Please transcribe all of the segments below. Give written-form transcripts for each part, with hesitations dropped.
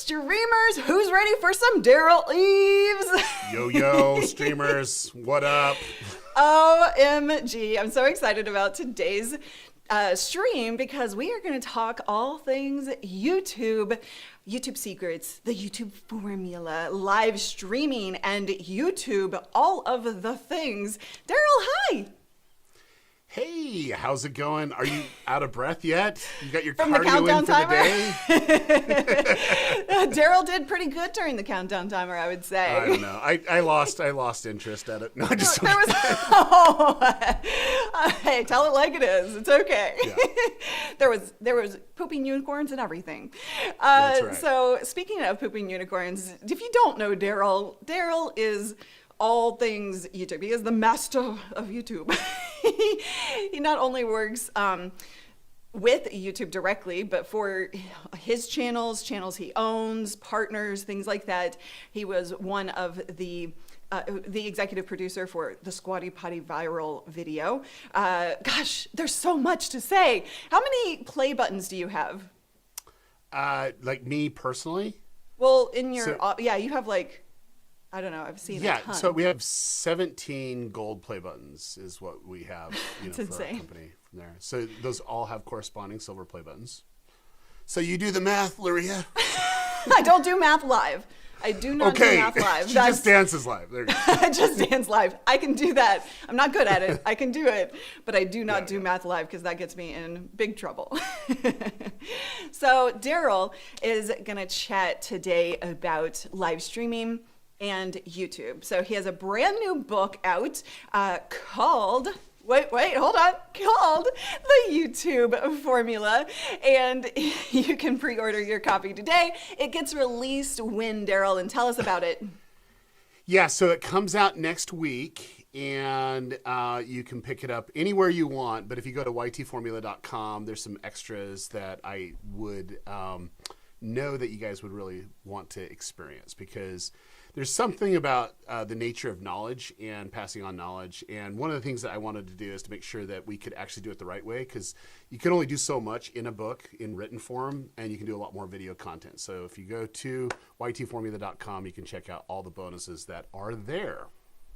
streamers, who's ready for some Daryl Eves? Yo, streamers, what up? OMG, I'm so excited about today's stream because we are going to talk all things YouTube secrets, the YouTube formula, live streaming, and YouTube, all of the things. Daryl, hi! Hey, how's it going? Are you out of breath yet? You got your From the cardio countdown in for timer? the day? Daryl did pretty good during the countdown timer, I would say. I don't know. I lost interest at it. No, I just There was, hey, tell it like it is. It's okay. Yeah. There was pooping unicorns and everything. That's right. So speaking of pooping unicorns, if you don't know Daryl is all things YouTube. He is the master of YouTube. He not only works with YouTube directly, but for his channels he owns, partners, things like that. He was one of the executive producer for the Squatty Potty viral video. Gosh, there's so much to say. How many play buttons do you have? Like me personally? Well, in your, you have like, I don't know, I've seen a ton. So we have 17 gold play buttons is what we have for insane. our company from there. So those all have corresponding silver play buttons. So you do the math, Luria. I don't do math live. I do not do math live. She just dances live. There you go. I just dance live. I can do that. I'm not good at it. I can do it, but I do not do math live because that gets me in big trouble. So Daryl is going to chat today about live streaming and YouTube. So he has a brand new book out called... Wait, hold on. Called The YouTube Formula. And you can pre-order your copy today. It gets released when, Daryl? And tell us about it. Yeah, so it comes out next week, and you can pick it up anywhere you want. But if you go to ytformula.com, there's some extras that I would know that you guys would really want to experience, because there's something about the nature of knowledge and passing on knowledge. And one of the things that I wanted to do is to make sure that we could actually do it the right way, because you can only do so much in a book in written form, and you can do a lot more video content. So if you go to ytformula.com, you can check out all the bonuses that are there.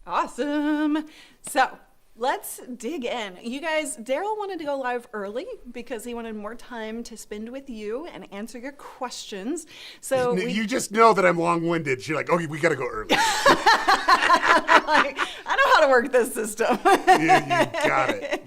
Awesome. So let's dig in. You guys, Daryl wanted to go live early because he wanted more time to spend with you and answer your questions. So you just know that I'm long-winded. You're like, okay, we got to go early. I know how to work this system. You got it.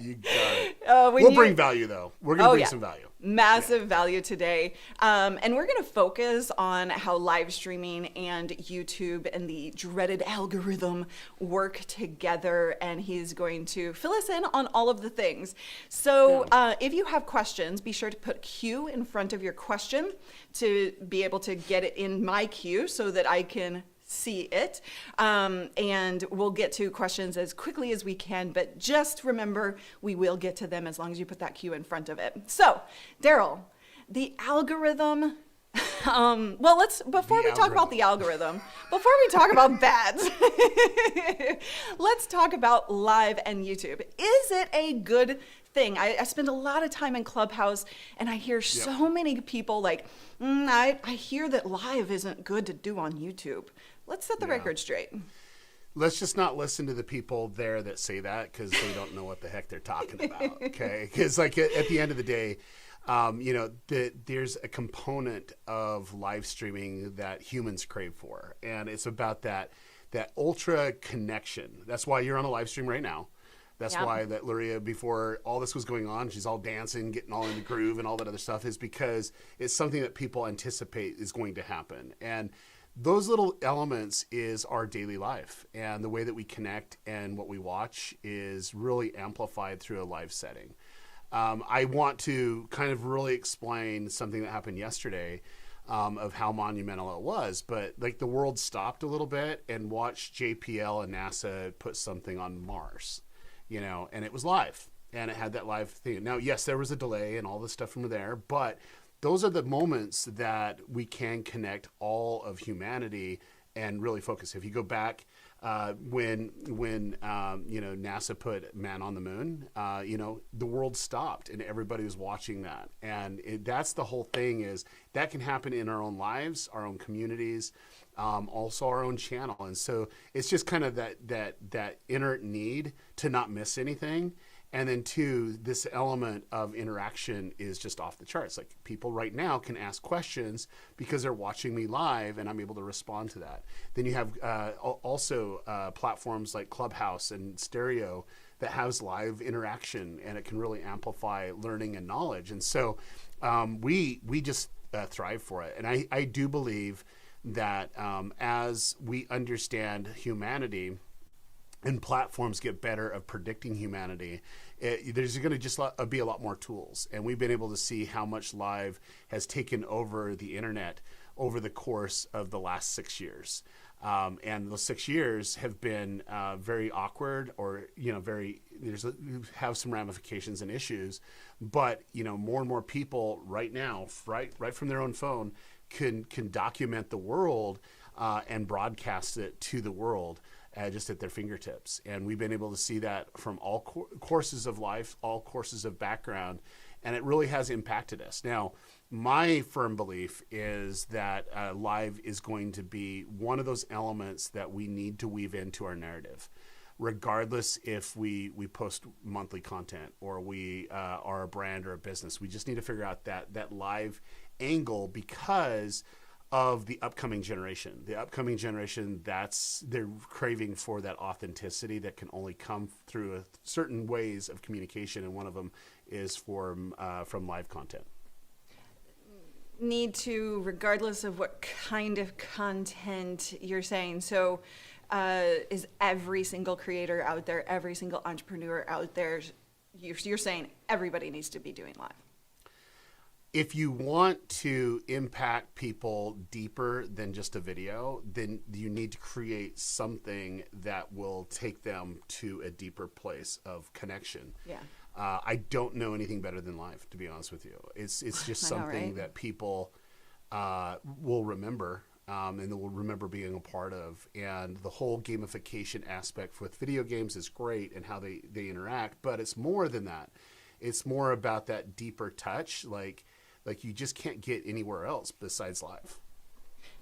We'll bring value, though. We're going to bring some value. Massive value today. And we're going to focus on how live streaming and YouTube and the dreaded algorithm work together. And he's going to fill us in on all of the things. So if you have questions, be sure to put Q in front of your question to be able to get it in my queue so that I can see it, and we'll get to questions as quickly as we can, but just remember, we will get to them as long as you put that Q in front of it. So, Daryl, the algorithm, before we talk about the algorithm, before we talk about that, let's talk about live and YouTube. Is it a good thing? I spend a lot of time in Clubhouse, and I hear so many people like, I hear that live isn't good to do on YouTube. Let's set the record straight. Let's just not listen to the people there that say that, because they don't know what the heck they're talking about, okay? Because like at the end of the day, there's a component of live streaming that humans crave for, and it's about that ultra connection. That's why you're on a live stream right now. That's why that Luria, before all this was going on, she's all dancing, getting all in the groove and all that other stuff, is because it's something that people anticipate is going to happen. And those little elements is our daily life, and the way that we connect and what we watch is really amplified through a live setting. I want to kind of really explain something that happened yesterday, of how monumental it was, but like the world stopped a little bit and watched JPL and NASA put something on Mars, and it was live, and it had that live thing. Now, yes, there was a delay and all this stuff from there, but those are the moments that we can connect all of humanity and really focus. If you go back when NASA put man on the moon, the world stopped and everybody was watching that. And that's the whole thing, is that can happen in our own lives, our own communities, also our own channel. And so it's just kind of that inert need to not miss anything. And then two, this element of interaction is just off the charts. Like people right now can ask questions because they're watching me live and I'm able to respond to that. Then you have also platforms like Clubhouse and Stereo that has live interaction, and it can really amplify learning and knowledge. And so we just thrive for it. And I do believe that as we understand humanity and platforms get better at predicting humanity, there's going to just be a lot more tools. And we've been able to see how much live has taken over the internet over the course of the last 6 years. And those 6 years have been very awkward, or have some ramifications and issues. But more and more people right now, right from their own phone, can document the world and broadcast it to the world just at their fingertips. And we've been able to see that from all courses of life, all courses of background, and it really has impacted us. Now, my firm belief is that live is going to be one of those elements that we need to weave into our narrative, regardless if we post monthly content or we are a brand or a business. We just need to figure out that live angle because of the upcoming generation. The upcoming generation, they're craving for that authenticity that can only come through certain ways of communication, and one of them is from live content. Need to, regardless of what kind of content you're saying. So is every single creator out there, every single entrepreneur out there, you're saying everybody needs to be doing live? If you want to impact people deeper than just a video, then you need to create something that will take them to a deeper place of connection. Yeah. I don't know anything better than live, to be honest with you. It's just something that people will remember, and they will remember being a part of. And the whole gamification aspect with video games is great and how they interact, but it's more than that. It's more about that deeper touch, like you just can't get anywhere else besides live.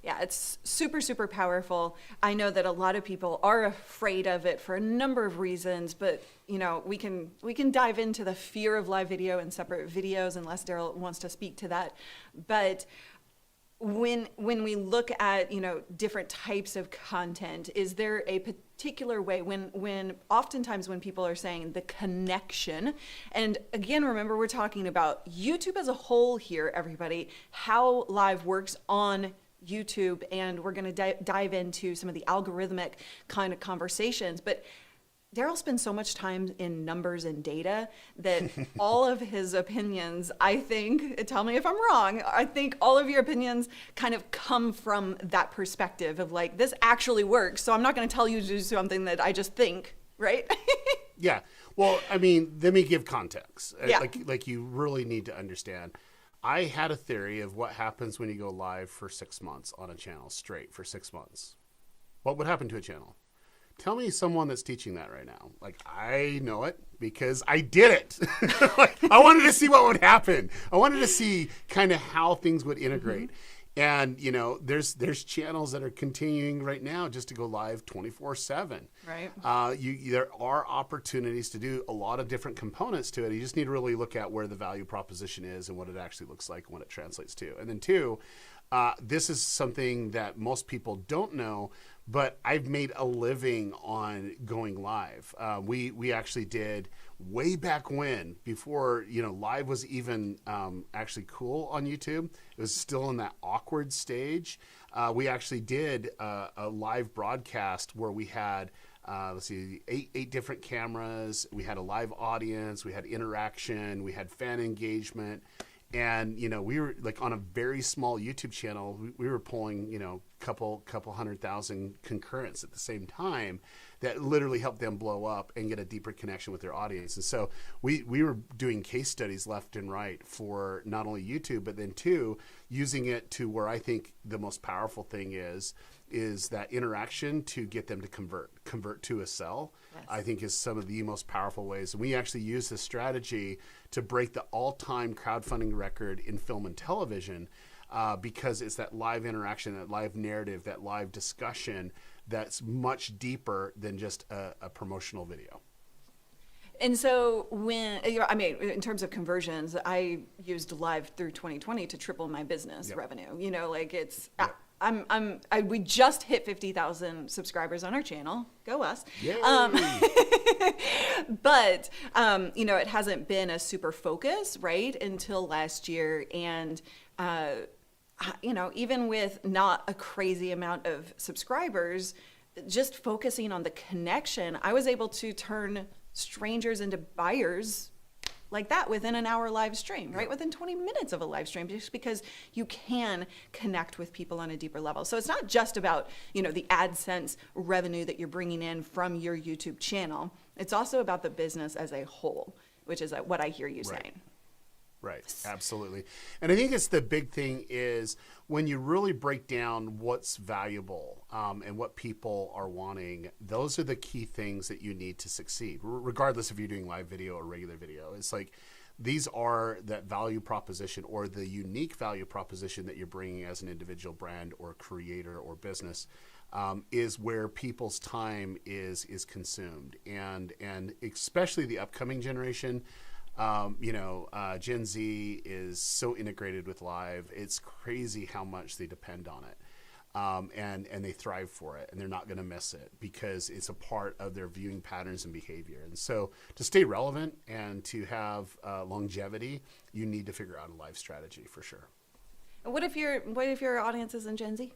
Yeah, it's super, super powerful. I know that a lot of people are afraid of it for a number of reasons, but we can dive into the fear of live video in separate videos unless Daryl wants to speak to that. But when we look at different types of content, is there a particular way when oftentimes when people are saying the connection, and again, remember, we're talking about YouTube as a whole here, everybody, how live works on YouTube, and we're going to dive into some of the algorithmic kind of conversations. But Daryl spends so much time in numbers and data that all of his opinions, I think, tell me if I'm wrong, I think all of your opinions kind of come from that perspective of like, this actually works, so I'm not going to tell you to do something that I just think, right? Yeah. Well, I mean, let me give context. Yeah. Like you really need to understand. I had a theory of what happens when you go live for 6 months on a channel straight for 6 months. What would happen to a channel? Tell me someone that's teaching that right now. Like, I know it because I did it. I wanted to see what would happen. I wanted to see kind of how things would integrate. And, there's channels that are continuing right now just to go live 24/7. Right. There are opportunities to do a lot of different components to it. You just need to really look at where the value proposition is and what it actually looks like and what it translates to. And then two, this is something that most people don't know, but I've made a living on going live. We actually did way back when, before live was even actually cool on YouTube. It was still in that awkward stage. We actually did a live broadcast where we had eight different cameras. We had a live audience. We had interaction. We had fan engagement. And, we were like on a very small YouTube channel, we were pulling, couple 100,000 concurrents at the same time that literally helped them blow up and get a deeper connection with their audience. And so we were doing case studies left and right for not only YouTube, but then two, using it to where I think the most powerful thing is that interaction to get them to convert to a sell. Yes. I think is some of the most powerful ways. And we actually use this strategy to break the all-time crowdfunding record in film and television. because it's that live interaction, that live narrative, that live discussion that's much deeper than just a promotional video. And so in terms of conversions, I used live through 2020 to triple my business revenue. We just hit 50,000 subscribers on our channel. Go us. Yay. But, it hasn't been a super focus, right, until last year. And, even with not a crazy amount of subscribers, just focusing on the connection, I was able to turn strangers into buyers like that within an hour live stream, right? Within 20 minutes of a live stream, just because you can connect with people on a deeper level. So it's not just about, the AdSense revenue that you're bringing in from your YouTube channel. It's also about the business as a whole, which is what I hear you saying. Right, absolutely. And I think it's the big thing is when you really break down what's valuable and what people are wanting, those are the key things that you need to succeed, regardless if you're doing live video or regular video. It's like these are that value proposition or the unique value proposition that you're bringing as an individual brand or creator or business is where people's time is consumed. And especially the upcoming generation, Gen Z is so integrated with live. It's crazy how much they depend on it. And they thrive for it, and they're not going to miss it because it's a part of their viewing patterns and behavior. And so to stay relevant and to have longevity, you need to figure out a live strategy for sure. And what if your audience is in Gen Z?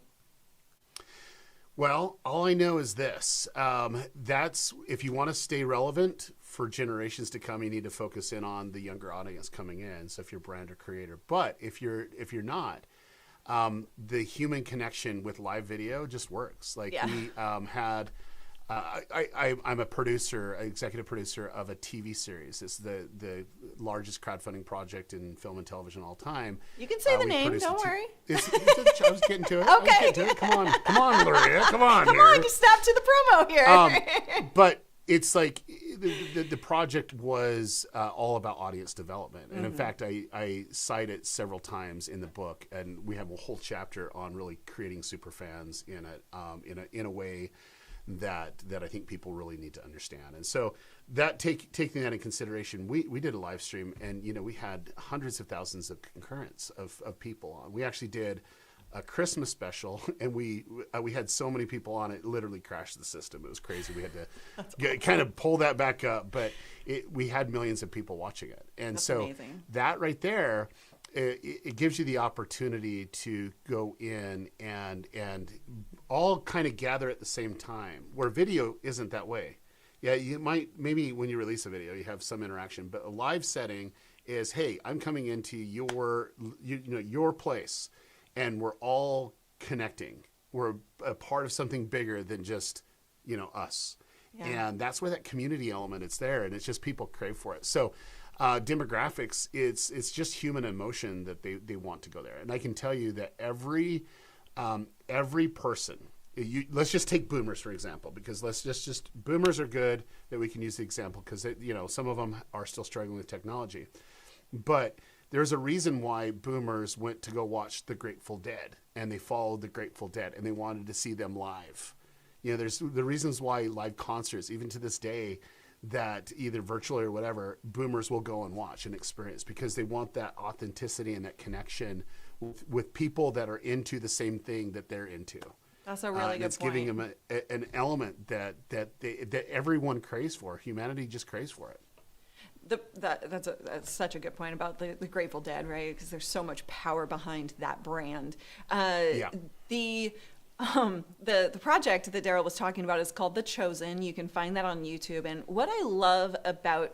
Well, all I know is this. That's if you want to stay relevant for generations to come, you need to focus in on the younger audience coming in. So if you're brand or creator, but if you're not, the human connection with live video just works. Like we had, I'm a producer, executive producer of a TV series. It's the largest crowdfunding project in film and television all time. You can say the name, don't worry. I was getting to it. Okay. Come on, Luria. Come on, Come on, just stop to the promo here. But it's like the project was all about audience development. And in fact, I cite it several times in the book, and we have a whole chapter on really creating super fans in it, in a way that I think people really need to understand. And so that taking that in consideration, we did a live stream, and we had hundreds of thousands of concurrents of people on. We actually did a Christmas special, and we had so many people on it literally crashed the system. It was crazy. We had to kind of pull that back up, but we had millions of people watching it. And That's so amazing. That right there, it gives you the opportunity to go in and all kind of gather at the same time, where video isn't that way. Yeah, you might, maybe when you release a video, you have some interaction, but a live setting is, hey, I'm coming into your place, and we're all connecting. We're a part of something bigger than just, us. Yeah. And that's where that community element is there, and it's just people crave for it. So demographics, it's just human emotion that they want to go there. And I can tell you that every person, let's just take boomers, for example, because let's just boomers are good that we can use the example because, some of them are still struggling with technology. But there's a reason why boomers went to go watch the Grateful Dead, and they followed the Grateful Dead, and they wanted to see them live. There's the reasons why live concerts, even to this day, that either virtually or whatever, boomers will go and watch and experience because they want that authenticity and that connection with people that are into the same thing that they're into. That's a really good it's point. Giving them an element that everyone craves for. Humanity just craves for it. That's such a good point about the Grateful Dead, right? Because there's so much power behind that brand. The project that Daryl was talking about is called The Chosen. You can find that on YouTube. And what I love about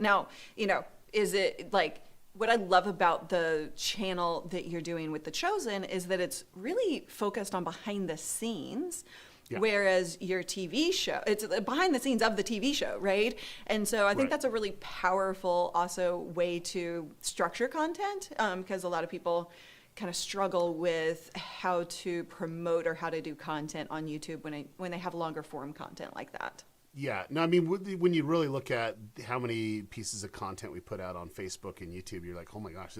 what I love about the channel that you're doing with The Chosen is that it's really focused on behind the scenes. Yeah. Whereas your TV show, it's behind the scenes of the TV show, right? And so I think that's a really powerful also way to structure content because a lot of people kind of struggle with how to promote or how to do content on YouTube when they have longer form content like that. Yeah. No, I mean, when you really look at how many pieces of content we put out on Facebook and YouTube, you're like, oh my gosh,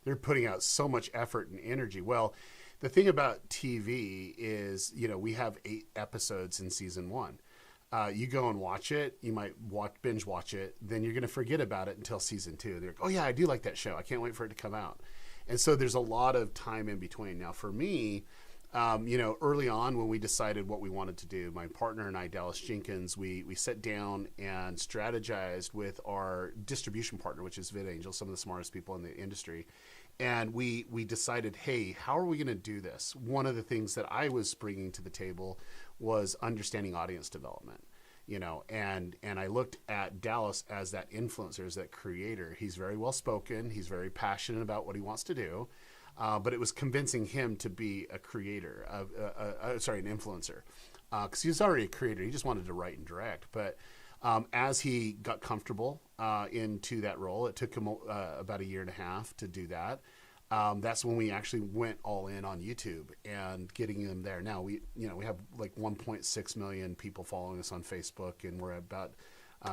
they're putting out so much effort and energy. Well, the thing about TV is, we have 8 episodes in season 1. You go and watch it, you might binge watch it, then you're going to forget about it until season 2. They're like, oh yeah, I do like that show. I can't wait for it to come out. And so there's a lot of time in between. Now for me, early on when we decided what we wanted to do, my partner and I, Dallas Jenkins, we sat down and strategized with our distribution partner, which is VidAngel, some of the smartest people in the industry. And we decided, hey, how are we going to do this? One of the things that I was bringing to the table was understanding audience development, and I looked at Dallas as that influencer, as that creator. He's very well spoken. He's very passionate about what he wants to do. But it was convincing him to be a creator, an influencer, because he was already a creator. He just wanted to write and direct. But as he got comfortable into that role, it took him about 1.5 years to do that. That's when we actually went all in on YouTube and getting him there. Now we have like 1.6 million people following us on Facebook, and we're about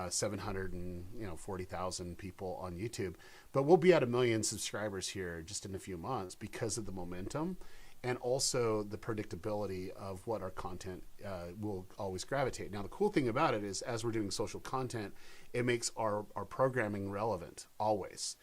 740,000 people on YouTube. But we'll be at 1 million subscribers here just in a few months because of the momentum and also the predictability of what our content will always gravitate. Now, the cool thing about it is as we're doing social content, it makes our programming relevant always.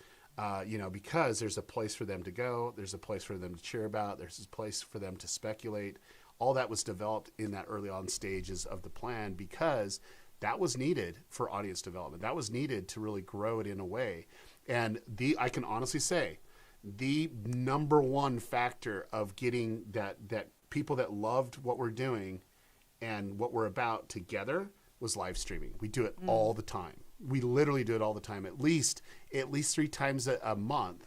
Because there's a place for them to go, there's a place for them to cheer about, there's a place for them to speculate. All that was developed in that early on stages of the plan because that was needed for audience development. That was needed to really grow it in a way. And I can honestly say, the number one factor of getting that people that loved what we're doing and what we're about together was live streaming. We do it all the time. We literally do it all the time, at least 3 times a month.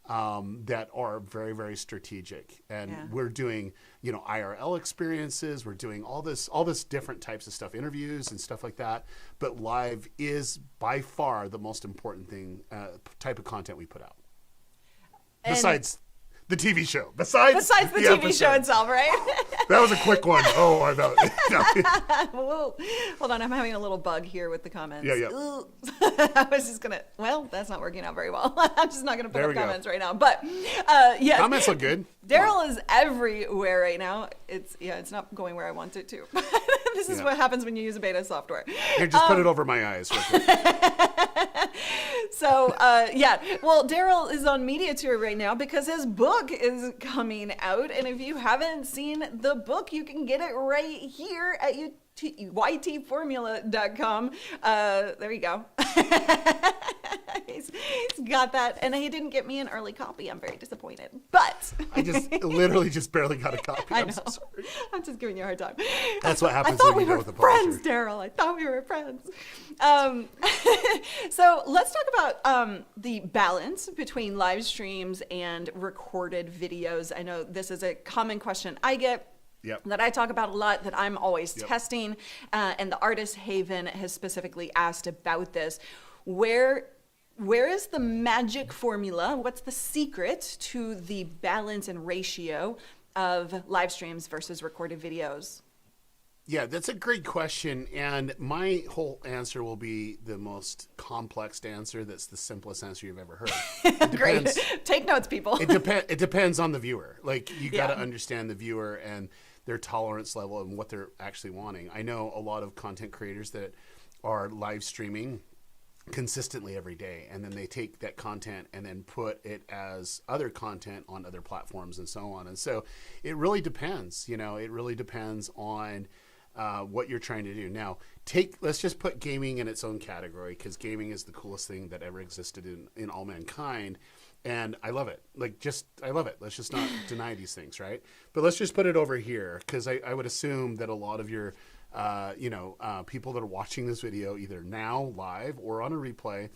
That are very, very strategic. And we're doing, IRL experiences. We're doing all this different types of stuff, interviews and stuff like that. But live is by far the most important thing, type of content we put out. Besides the TV show. Besides the TV episode. Show itself, right? That was a quick one. Oh, I know. Whoa. Hold on, I'm having a little bug here with the comments. Yeah. I was just gonna. Well, that's not working out very well. I'm just not gonna put up comments right now. But yes, comments look good. Daryl is everywhere right now. It's not going where I want it to. This is what happens when you use a beta software. Here, just put it over my eyes. Real quick. So well, Daryl is on media tour right now because his book is coming out, and if you haven't seen the book, you can get it right here at ytformula.com. There you go. He's got that, and he didn't get me an early copy. I'm very disappointed, but I literally just barely got a copy. I know. So sorry. I'm just giving you a hard time. That's what happens. I thought when we you were go with a friends, publisher. Daryl. I thought we were friends. So let's talk about the balance between live streams and recorded videos. I know this is a common question I get. Yep. That I talk about a lot, that I'm always testing, and the Artist Haven has specifically asked about this. Where is the magic formula? What's the secret to the balance and ratio of live streams versus recorded videos? Yeah, that's a great question, and my whole answer will be the most complex answer. That's the simplest answer you've ever heard. Great. Take notes, people. It depends on the viewer. Like, you got to understand the viewer and their tolerance level and what they're actually wanting. I know a lot of content creators that are live streaming consistently every day, and then they take that content and then put it as other content on other platforms and so on. And so it really depends. It really depends on what you're trying to do. Now, let's just put gaming in its own category, because gaming is the coolest thing that ever existed in all mankind. And I love it. I love it. Let's just not deny these things, right? But let's just put it over here, because I would assume that a lot of your, people that are watching this video, either now live or on a replay,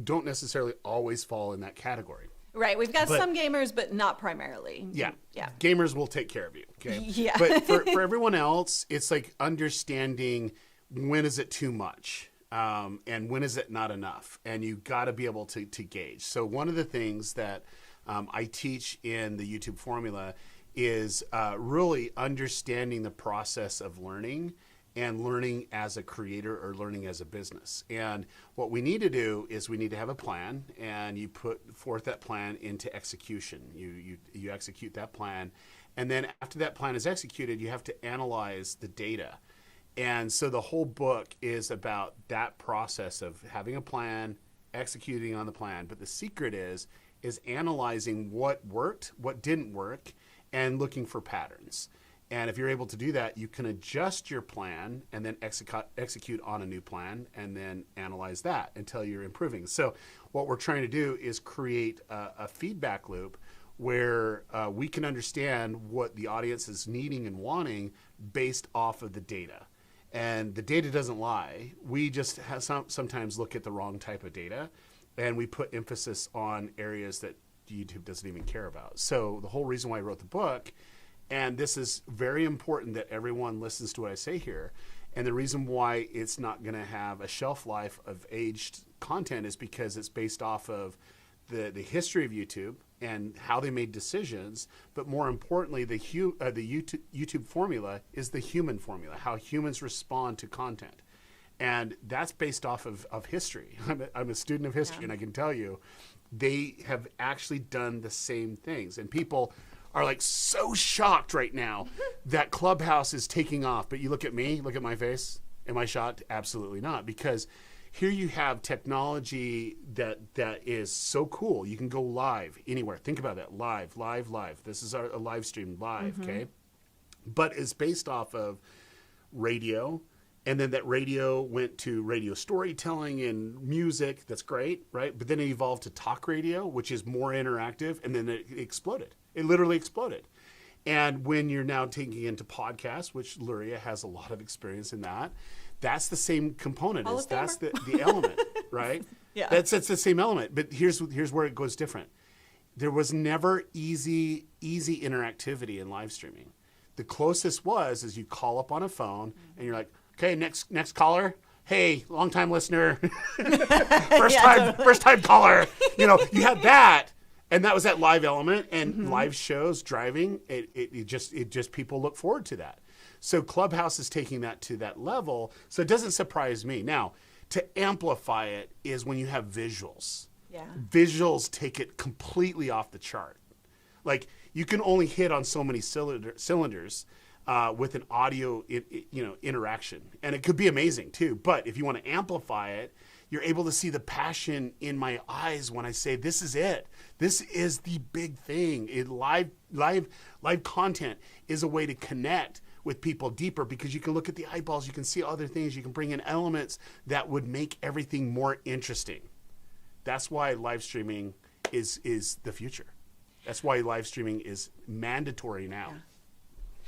don't necessarily always fall in that category. Right. We've got some gamers, but not primarily. Yeah. Yeah. Gamers will take care of you. Okay. Yeah. But for everyone else, it's like understanding when is it too much. And when is it not enough? And you got to be able to gauge. So one of the things that I teach in the YouTube formula is really understanding the process of learning and learning as a creator or learning as a business. And what we need to do is we need to have a plan, and you put forth that plan into execution. You execute that plan, and then after that plan is executed, you have to analyze the data. And so the whole book is about that process of having a plan, executing on the plan. But the secret is analyzing what worked, what didn't work, and looking for patterns. And if you're able to do that, you can adjust your plan and then execute on a new plan and then analyze that until you're improving. So what we're trying to do is create a feedback loop where we can understand what the audience is needing and wanting based off of the data. And the data doesn't lie. We just sometimes look at the wrong type of data, and we put emphasis on areas that YouTube doesn't even care about. So the whole reason why I wrote the book, and this is very important that everyone listens to what I say here, and the reason why it's not going to have a shelf life of aged content is because it's based off of the history of YouTube and how they made decisions, but more importantly, the YouTube formula is the human formula, how humans respond to content. And that's based off of history. I'm a student of history, and I can tell you, they have actually done the same things. And people are like so shocked right now that Clubhouse is taking off. But you look at me, look at my face. Am I shocked? Absolutely not. Because here you have technology that is so cool. You can go live anywhere. Think about that. Live. This is a live stream live, okay? But it's based off of radio. And then that radio went to radio storytelling and music. That's great, right? But then it evolved to talk radio, which is more interactive. And then it exploded. It literally exploded. And when you're now taking into podcasts, which Luria has a lot of experience in that, that's the same component. That's the element, right? Yeah. That's the same element. But here's where it goes different. There was never easy interactivity in live streaming. The closest is you call up on a phone and you're like, okay, next caller. Hey, long time listener. first time caller. You had that. And that was that live element, and live shows, driving, it just people look forward to that. So Clubhouse is taking that to that level. So it doesn't surprise me. Now, to amplify it is when you have visuals. Yeah. Visuals take it completely off the chart. Like, you can only hit on so many cylinders with an audio interaction. And it could be amazing too. But if you want to amplify it, you're able to see the passion in my eyes when I say, this is it. This is the big thing. Live content is a way to connect with people deeper because you can look at the eyeballs, you can see other things, you can bring in elements that would make everything more interesting. That's why live streaming is the future. That's why live streaming is mandatory now.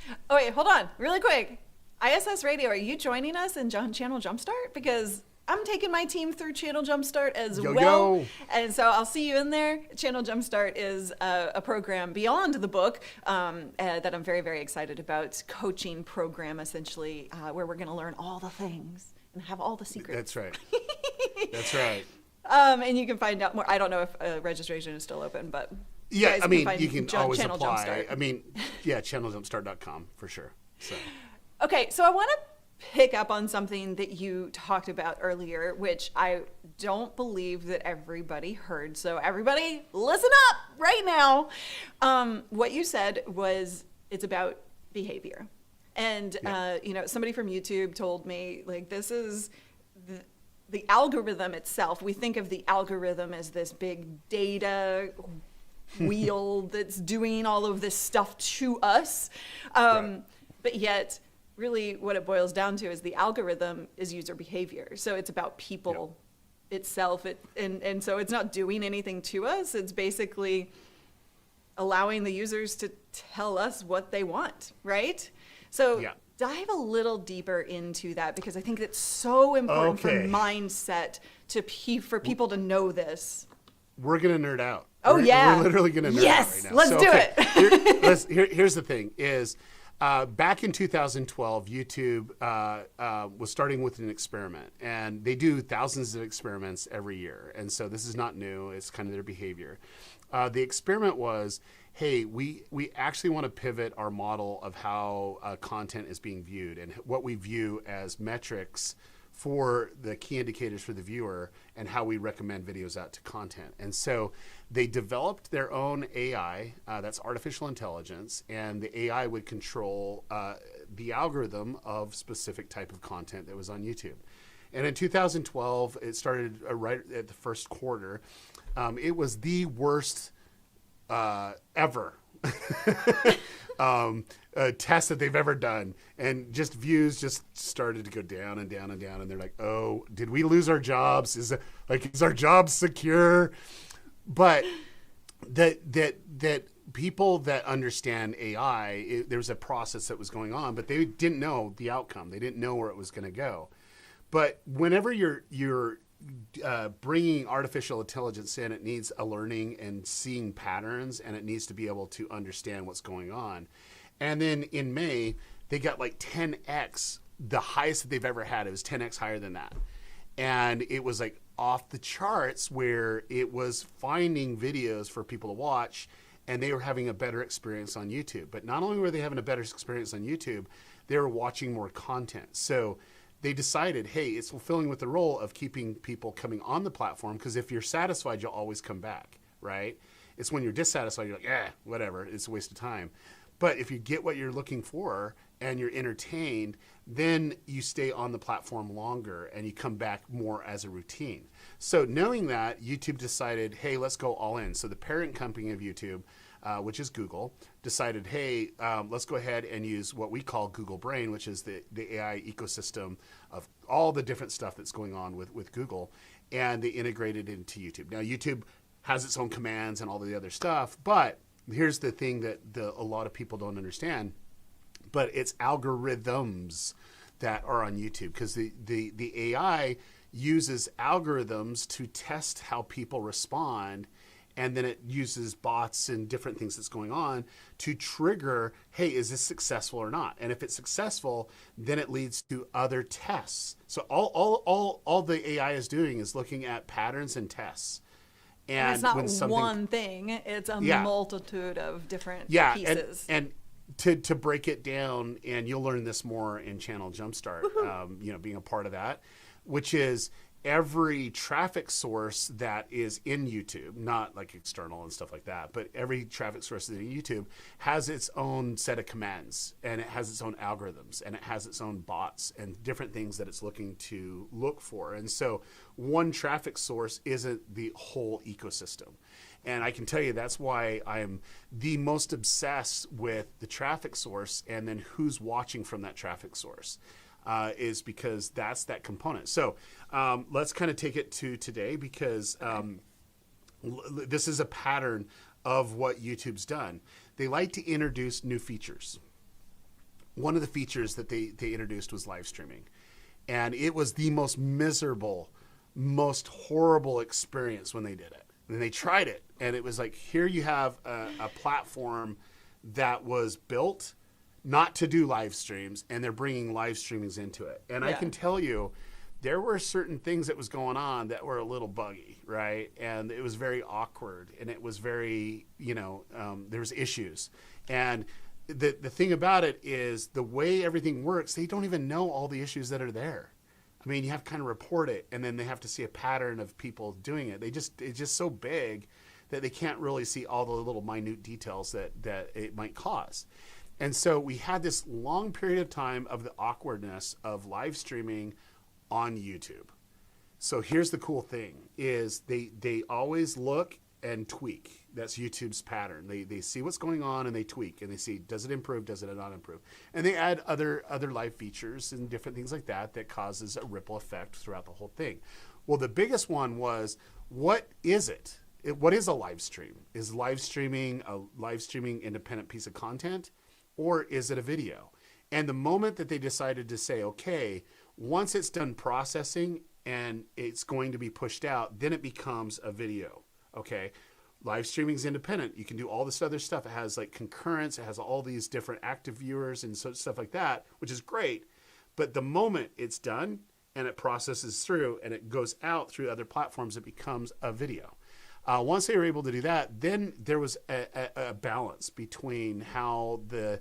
Yeah. Oh, wait, hold on, really quick. ISS Radio, are you joining us in Channel Jumpstart? Because I'm taking my team through Channel Jumpstart as well. And so I'll see you in there. Channel Jumpstart is a program beyond the book that I'm very, very excited about. Coaching program, essentially, where we're going to learn all the things and have all the secrets. That's right. That's right. And you can find out more. I don't know if registration is still open, but yeah, I mean, you can always Channel apply. Jumpstart. I mean, yeah, channeljumpstart.com for sure. So. Okay, so I want to pick up on something that you talked about earlier, which I don't believe that everybody heard. So everybody listen up right now. What you said was it's about behavior. And, somebody from YouTube told me, like, this is the algorithm itself. We think of the algorithm as this big data wheel that's doing all of this stuff to us. Right. But yet, really what it boils down to is the algorithm is user behavior. So it's about people itself. And so it's not doing anything to us. It's basically allowing the users to tell us what they want, right? So dive a little deeper into that because I think it's so important for mindset for people to know this. We're going to nerd out. Oh, yeah. We're literally going to nerd out right now. Let's do it. Here's the thing is, back in 2012, YouTube was starting with an experiment, and they do thousands of experiments every year. And so this is not new. It's kind of their behavior. The experiment was hey, we actually want to pivot our model of how content is being viewed and what we view as metrics for the key indicators for the viewer and how we recommend videos out to content. And so they developed their own AI, that's artificial intelligence, and the AI would control the algorithm of specific type of content that was on YouTube. And in 2012, it started right at the first quarter. It was the worst ever test that they've ever done, and just views just started to go down and down and down, and they're like, oh, did we lose our jobs? Is our jobs secure? But that people that understand AI, there's a process that was going on, but they didn't know the outcome. They didn't know where it was going to go. But whenever you're bringing artificial intelligence in, it needs a learning and seeing patterns, and it needs to be able to understand what's going on. And then in May, they got like 10x, the highest that they've ever had. It was 10x higher than that. And it was like off the charts, where it was finding videos for people to watch, and they were having a better experience on YouTube. But not only were they having a better experience on YouTube, they were watching more content. So they decided, hey, it's fulfilling with the role of keeping people coming on the platform, because if you're satisfied, you'll always come back, right? It's when you're dissatisfied, you're like, whatever, it's a waste of time. But if you get what you're looking for and you're entertained, then you stay on the platform longer and you come back more as a routine. So knowing that, YouTube decided, hey, let's go all in. So the parent company of YouTube, which is Google, decided, hey, let's go ahead and use what we call Google Brain, which is the AI ecosystem of all the different stuff that's going on with Google, and they integrated it into YouTube. Now, YouTube has its own commands and all the other stuff, but here's the thing that a lot of people don't understand, but it's algorithms that are on YouTube, because the AI uses algorithms to test how people respond, and then it uses bots and different things that's going on to trigger, hey, is this successful or not? And if it's successful, then it leads to other tests. So all the AI is doing is looking at patterns and tests. And it's not one thing; it's a multitude of different pieces. And to break it down, and you'll learn this more in Channel Jumpstart. Being a part of that, which is every traffic source that is in YouTube, not like external and stuff like that, but every traffic source that is in YouTube has its own set of commands, and it has its own algorithms, and it has its own bots and different things that it's looking to look for. And so one traffic source isn't the whole ecosystem. And I can tell you that's why I'm the most obsessed with the traffic source and then who's watching from that traffic source. Is because that's that component. So let's kind of take it to today, because this is a pattern of what YouTube's done. They like to introduce new features. One of the features that they introduced was live streaming. And it was the most miserable, most horrible experience when they did it. And they tried it, and it was like, here you have a platform that was built not to do live streams, and they're bringing live streamings into it. And I can tell you, there were certain things that was going on that were a little buggy, right? And it was very awkward, and it was very, there was issues. And the thing about it is the way everything works, they don't even know all the issues that are there. I mean, you have to kind of report it, and then they have to see a pattern of people doing it. It's just so big that they can't really see all the little minute details that it might cause. And so we had this long period of time of the awkwardness of live streaming on YouTube. So here's the cool thing is they always look and tweak. That's YouTube's pattern. They see what's going on and they tweak, and they see, does it improve, does it not improve? And they add other live features and different things like that causes a ripple effect throughout the whole thing. Well, the biggest one was, what is it? What is a live stream? Is live streaming a live streaming independent piece of content? Or is it a video? And the moment that they decided to say, okay, once it's done processing and it's going to be pushed out, then it becomes a video. Okay, live streaming is independent. You can do all this other stuff. It has like concurrence. It has all these different active viewers and so stuff like that, which is great. But the moment it's done and it processes through and it goes out through other platforms, it becomes a video. Once they were able to do that, then there was a balance between how the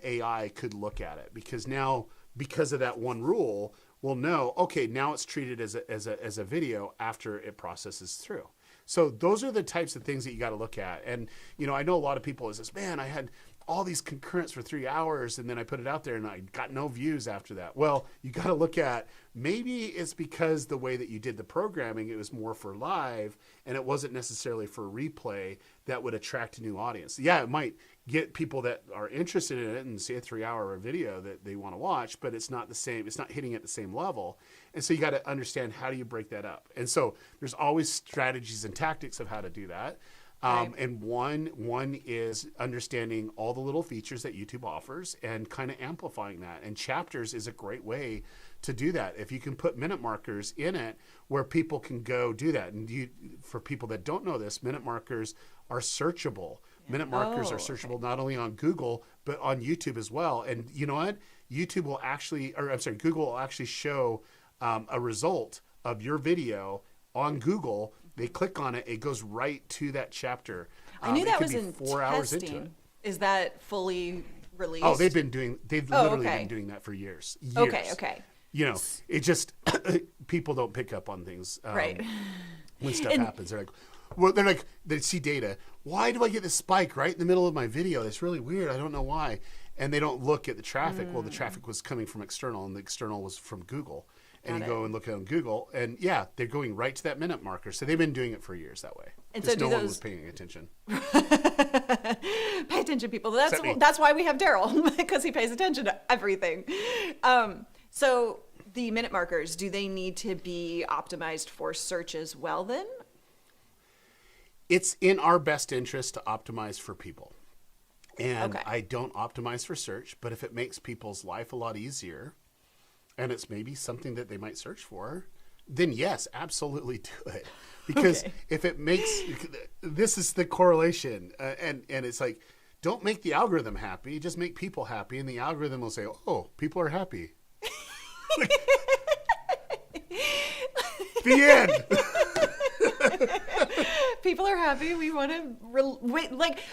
AI could look at it, because now, because of that one rule, we'll know, okay, now it's treated as a video after it processes through. So those are the types of things that you got to look at. And, I know a lot of people is this, man, I had all these concurrents for 3 hours and then I put it out there and I got no views after that. Well, you got to look at, maybe it's because the way that you did the programming, it was more for live and it wasn't necessarily for replay that would attract a new audience. Yeah, it might get people that are interested in it and see a 3-hour video that they want to watch, but it's not the same. It's not hitting at the same level. And so you got to understand, how do you break that up? And so there's always strategies and tactics of how to do that. Right. And one is understanding all the little features that YouTube offers and kind of amplifying that. And chapters is a great way to do that. If you can put minute markers in it where people can go do that. And for people that don't know this, minute markers are searchable. Minute markers are searchable not only on Google, but on YouTube as well. And you know what? Google will actually show a result of your video on Google. They click on it, it goes right to that chapter. I knew that was in in 4 hours into it. Is that fully released? Oh, they've literally been doing that for years. Okay. It just, people don't pick up on things. Right. When stuff happens, they see data. Why do I get this spike right in the middle of my video? That's really weird. I don't know why. And they don't look at the traffic. Well, the traffic was coming from external, and the external was from Google. And you go and look on Google, and yeah, they're going right to that minute marker. So they've been doing it for years that way. And just so no one was paying attention. Pay attention, people. That's why we have Daryl, because he pays attention to everything. So the minute markers, do they need to be optimized for search as well then? It's in our best interest to optimize for people. And Okay. I don't optimize for search, but if it makes people's life a lot easier, and it's maybe something that they might search for, then yes, absolutely do it. Because if it makes, this is the correlation. And it's like, don't make the algorithm happy, just make people happy. And the algorithm will say, oh, people are happy. The end. People are happy. We want to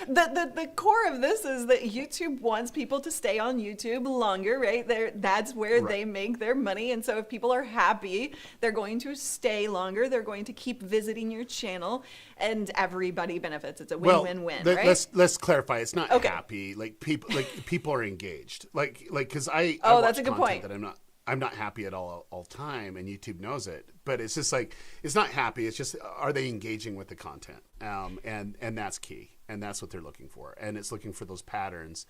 the core of this is that YouTube wants people to stay on YouTube longer, right? That's where they make their money. And so if people are happy, they're going to stay longer. They're going to keep visiting your channel, and everybody benefits. It's a win-win-win, right? Let's clarify. It's not happy. People are engaged. Because I that's watch a good content point. that I'm not happy at all time, and YouTube knows it. But it's just like, it's not happy. It's just, are they engaging with the content? And that's key, and that's what they're looking for. And it's looking for those patterns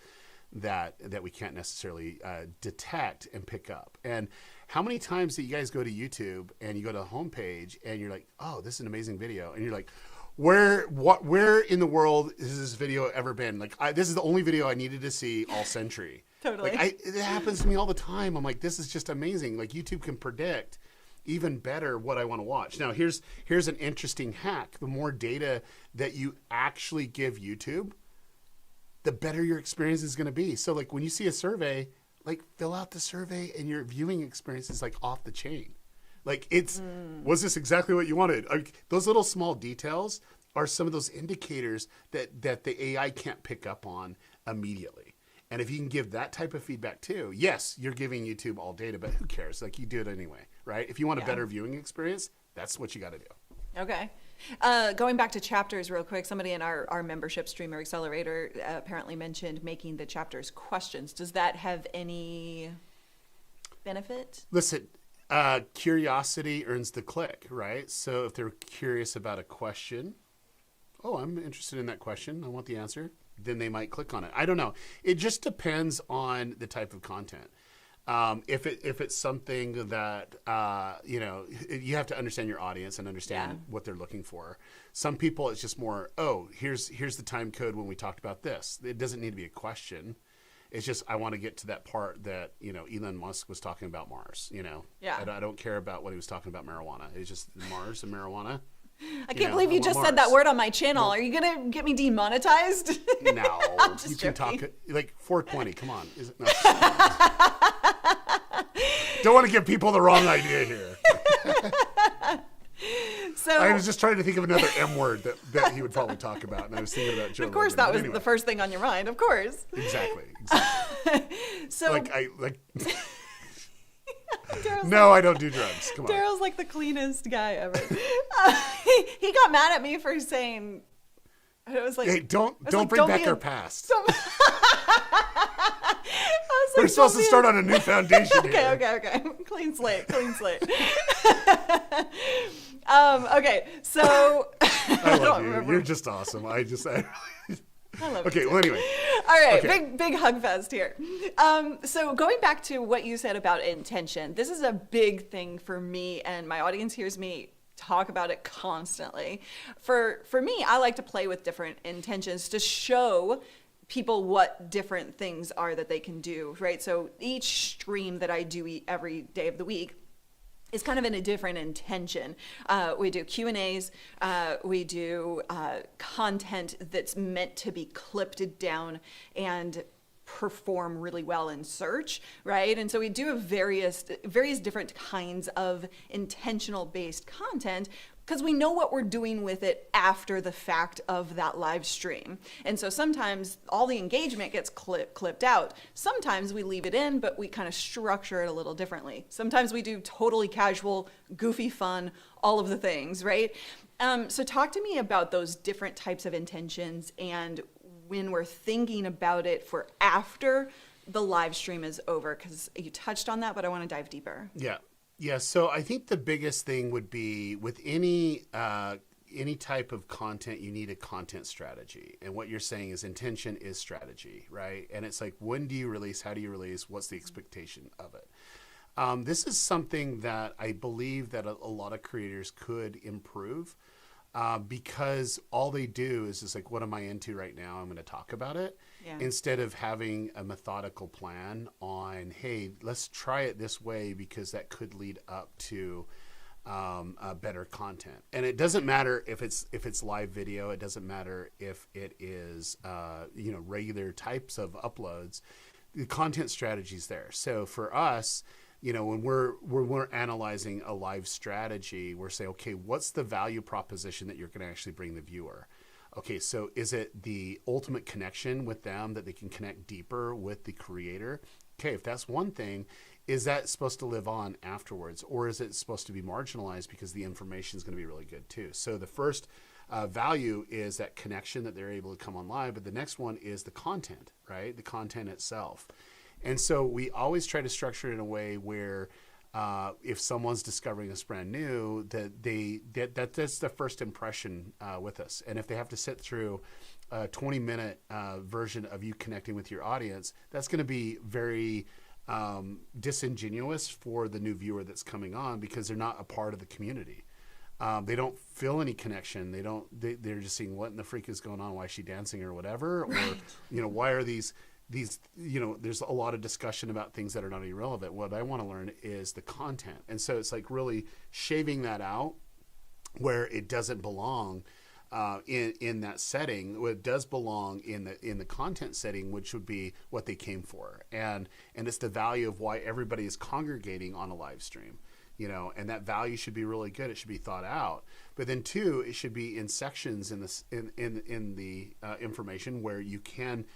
that we can't necessarily detect and pick up. And how many times do you guys go to YouTube and you go to the homepage and you're like, oh, this is an amazing video, and you're like, where in the world has this video ever been? This is the only video I needed to see all century. Totally. It happens to me all the time. I'm like, this is just amazing. YouTube can predict even better what I want to watch. Now, here's an interesting hack. The more data that you actually give YouTube, the better your experience is going to be. So when you see a survey, fill out the survey and your viewing experience is off the chain. Was this exactly what you wanted? Those little small details are some of those indicators that the AI can't pick up on immediately. And if you can give that type of feedback too, yes, you're giving YouTube all data, but who cares? You do it anyway, right? If you want a better viewing experience, that's what you got to do. Okay. Going back to chapters real quick, somebody in our membership Streamer Accelerator apparently mentioned making the chapters questions. Does that have any benefit? Listen, curiosity earns the click, right? So if they're curious about a question, oh, I'm interested in that question, I want the answer, then they might click on it. I don't know. It just depends on the type of content. If it's something that you have to understand your audience and understand what they're looking for. Some people, it's just more, oh, here's the time code when we talked about this. It doesn't need to be a question. It's just, I want to get to that part that Elon Musk was talking about Mars. I don't care about what he was talking about marijuana. It's just Mars and marijuana. I can't believe you just said that word on my channel. Are you going to get me demonetized? No. You can talk 420. Come on. Don't want to give people the wrong idea here. So I was just trying to think of another M word that he would probably talk about, and I was thinking about Joe of course, Rogan, that but was anyway. the first thing on your mind. Of course. Exactly. So Daryl's No, I don't do drugs. Come on. Daryl's like the cleanest guy ever. He got mad at me for saying. It was like, Hey, don't like, bring don't back be our a- past. I was We're like, supposed don't to be start a- on a new foundation here. Okay. Clean slate. Okay, so I love you. remember. You're just awesome. I love okay. it too. Well, anyway. All right, Okay. big hug fest here. So going back to what you said about intention, this is a big thing for me, and my audience hears me talk about it constantly. For me, I like to play with different intentions to show people what different things are that they can do, right? So each stream that I do every day of the week is kind of in a different intention. We do Q&As, we do content that's meant to be clipped down and perform really well in search, right? And so we do various different kinds of intentional based content because we know what we're doing with it after the fact of that live stream. And so sometimes all the engagement gets clipped out. Sometimes we leave it in, but we kind of structure it a little differently. Sometimes we do totally casual, goofy fun, all of the things, right? So talk to me about those different types of intentions and when we're thinking about it for after the live stream is over, because you touched on that, but I want to dive deeper. Yeah. So I think the biggest thing would be with any type of content, you need a content strategy. And what you're saying is intention is strategy, right? And it's like, when do you release? How do you release? What's the expectation of it? This is something that I believe that a lot of creators could improve. Because all they do is just like, what am I into right now? I'm going to talk about it. Yeah. Instead of having a methodical plan on, hey, let's try it this way because that could lead up to better content. And it doesn't matter if it's live video. It doesn't matter if it is regular types of uploads. The content strategy is there. So for us, when we're analyzing a live strategy, we're saying, okay, what's the value proposition that you're going to actually bring the viewer? Okay, so is it the ultimate connection with them, that they can connect deeper with the creator? Okay, if that's one thing, is that supposed to live on afterwards? Or is it supposed to be marginalized because the information is going to be really good too? So the first value is that connection that they're able to come on live, but the next one is the content, right? The content itself. And so we always try to structure it in a way where if someone's discovering us brand new, that's the first impression with us. And if they have to sit through a 20-minute version of you connecting with your audience, that's going to be very disingenuous for the new viewer that's coming on because they're not a part of the community. They don't feel any connection. They're just seeing what in the freak is going on. Why is she dancing or whatever? Right. Or, why are these, there's a lot of discussion about things that are not irrelevant. What I want to learn is the content. And so it's like really shaving that out where it doesn't belong in that setting. It does belong in the content setting, which would be what they came for. And it's the value of why everybody is congregating on a live stream. And that value should be really good. It should be thought out. But then two, it should be in sections in the information where you can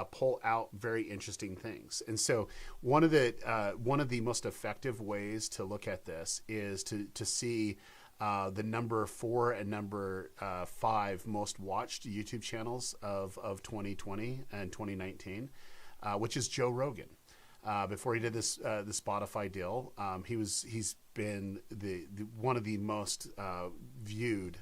pull out very interesting things. And so one of the most effective ways to look at this is to see the number 4 and number 5 most watched YouTube channels of 2020 and 2019, which is Joe Rogan. Before he did the Spotify deal, he's been the one of the most viewed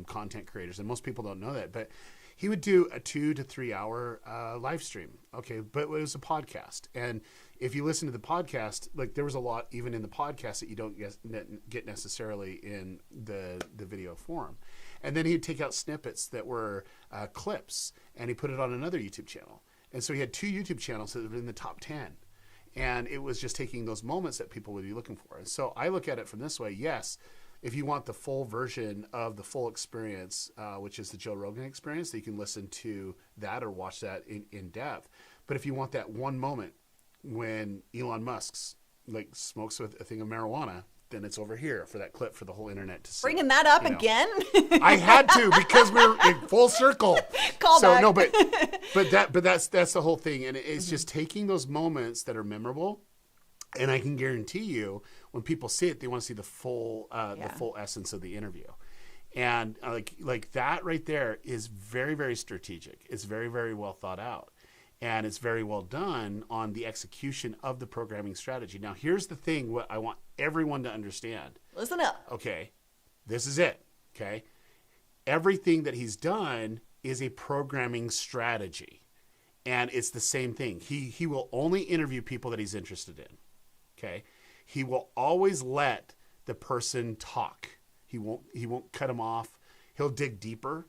content creators, and most people don't know that. But he would do a 2 to 3 hour live stream. Okay, but it was a podcast, and if you listen to the podcast, like there was a lot even in the podcast that you don't get necessarily in the video form. And then he'd take out snippets that were clips, and he put it on another YouTube channel. And so he had 2 YouTube channels that were in the top 10. And it was just taking those moments that people would be looking for. And so I look at it from this way. Yes, if you want the full version of the full experience, which is the Joe Rogan experience, that you can listen to that or watch that in depth. But if you want that one moment when Elon Musk's like smokes with a thing of marijuana, then it's over here for that clip for the whole internet to see. Bringing that up you know. again? I had to because we're in full circle. Call so back. no, but that's the whole thing, and it's just taking those moments that are memorable, and I can guarantee you when people see it, they want to see the full essence of the interview. And like that right there is very, very strategic. It's very, very well thought out. And it's very well done on the execution of the programming strategy. Now, here's the thing, what I want everyone to understand. Listen up. Okay, this is it, okay? Everything that he's done is a programming strategy. And it's the same thing. He will only interview people that he's interested in, okay? He will always let the person talk. He won't cut them off. He'll dig deeper,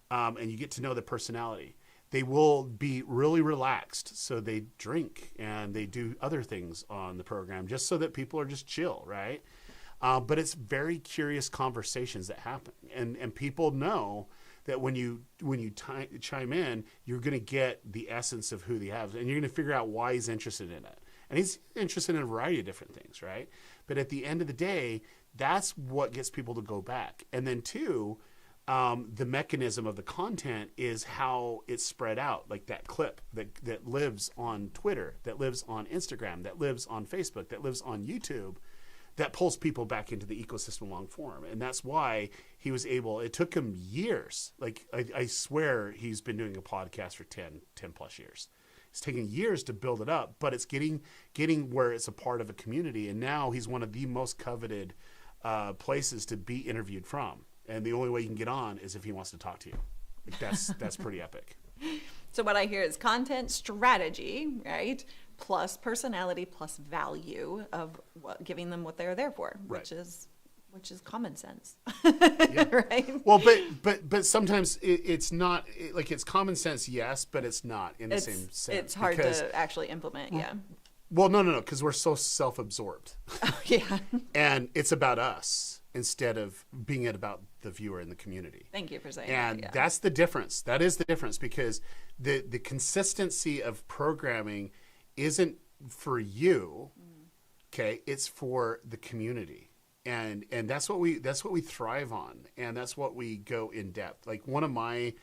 and you get to know the personality. They will be really relaxed, so they drink and they do other things on the program just so that people are just chill, right? But it's very curious conversations that happen, and people know that when you chime in, you're going to get the essence of who he has, and you're going to figure out why he's interested in it. And he's interested in a variety of different things, right? But at the end of the day, that's what gets people to go back. And then two, the mechanism of the content is how it's spread out, like that clip that lives on Twitter, that lives on Instagram, that lives on Facebook, that lives on YouTube, that pulls people back into the ecosystem long form. And that's why he was able, it took him years. Like I swear he's been doing a podcast for 10 plus years. It's taken years to build it up, but it's getting where it's a part of a community. And now he's one of the most coveted places to be interviewed from. And the only way you can get on is if he wants to talk to you. Like that's pretty epic. So what I hear is content strategy, right? Plus personality, plus value of giving them what they're there for, Right. which is common sense, Yeah. right? Well, but sometimes it's not like it's common sense, yes, but it's not in the same sense. It's hard to actually implement, yeah. Well, no, because we're so self-absorbed. Oh, yeah. And it's about us instead of being about the viewer and the community. Thank you for saying And that. Yeah. that's the difference. That is the difference, because the consistency of programming isn't for you, okay? It's for the community. And that's what we thrive on, and that's what we go in depth. Like one of my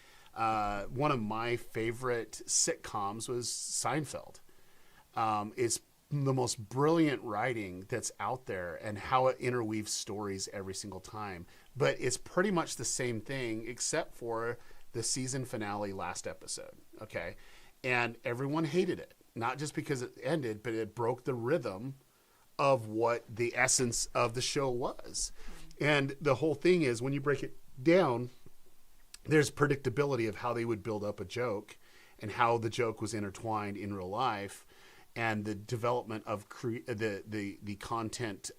favorite sitcoms was Seinfeld. It's the most brilliant writing that's out there, and how it interweaves stories every single time. But it's pretty much the same thing, except for the season finale last episode. Okay, and everyone hated it, not just because it ended, but it broke the rhythm of what the essence of the show was. And the whole thing is, when you break it down, there's predictability of how they would build up a joke and how the joke was intertwined in real life, and the development of the content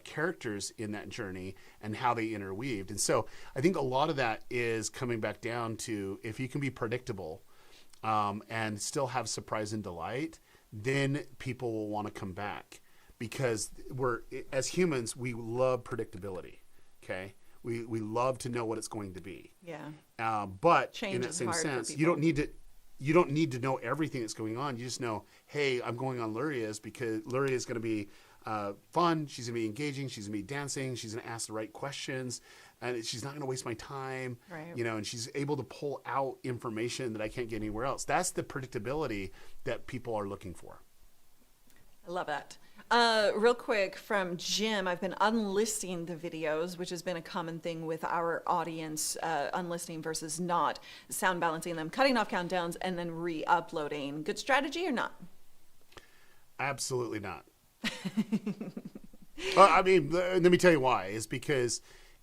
characters in that journey and how they interweaved. And so I think a lot of that is coming back down to, if you can be predictable and still have surprise and delight, then people will want to come back, because as humans, we love predictability. Okay. We love to know what it's going to be. Yeah. But Change in that is same hard for sense, you people. don't need to know everything that's going on. You just know, hey, I'm going on Luria's because Luria is going to be fun. She's going to be engaging. She's going to be dancing. She's going to ask the right questions, and she's not going to waste my time. Right. And she's able to pull out information that I can't get anywhere else. That's the predictability that people are looking for. I love that. Real quick from Jim, I've been unlisting the videos, which has been a common thing with our audience, unlisting versus not, sound balancing them, cutting off countdowns, and then re-uploading. Good strategy or not? Absolutely not. I mean, let me tell you why. Is because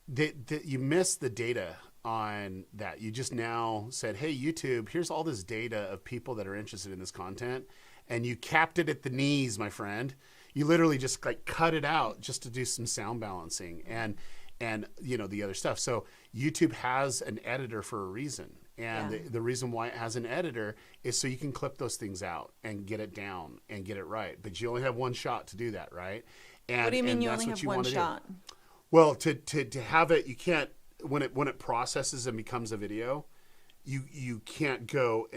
you missed the data on that. You just now said, hey, YouTube, here's all this data of people that are interested in this content, and you capped it at the knees, my friend. You literally just cut it out just to do some sound balancing and the other stuff. So YouTube has an editor for a reason. And the reason why it has an editor is so you can clip those things out and get it down and get it right. But you only have one shot to do that, right? And, What do you mean and you that's only what have you one wanna do. shot? Well, to have it, you can't, when it processes and becomes a video, you can't go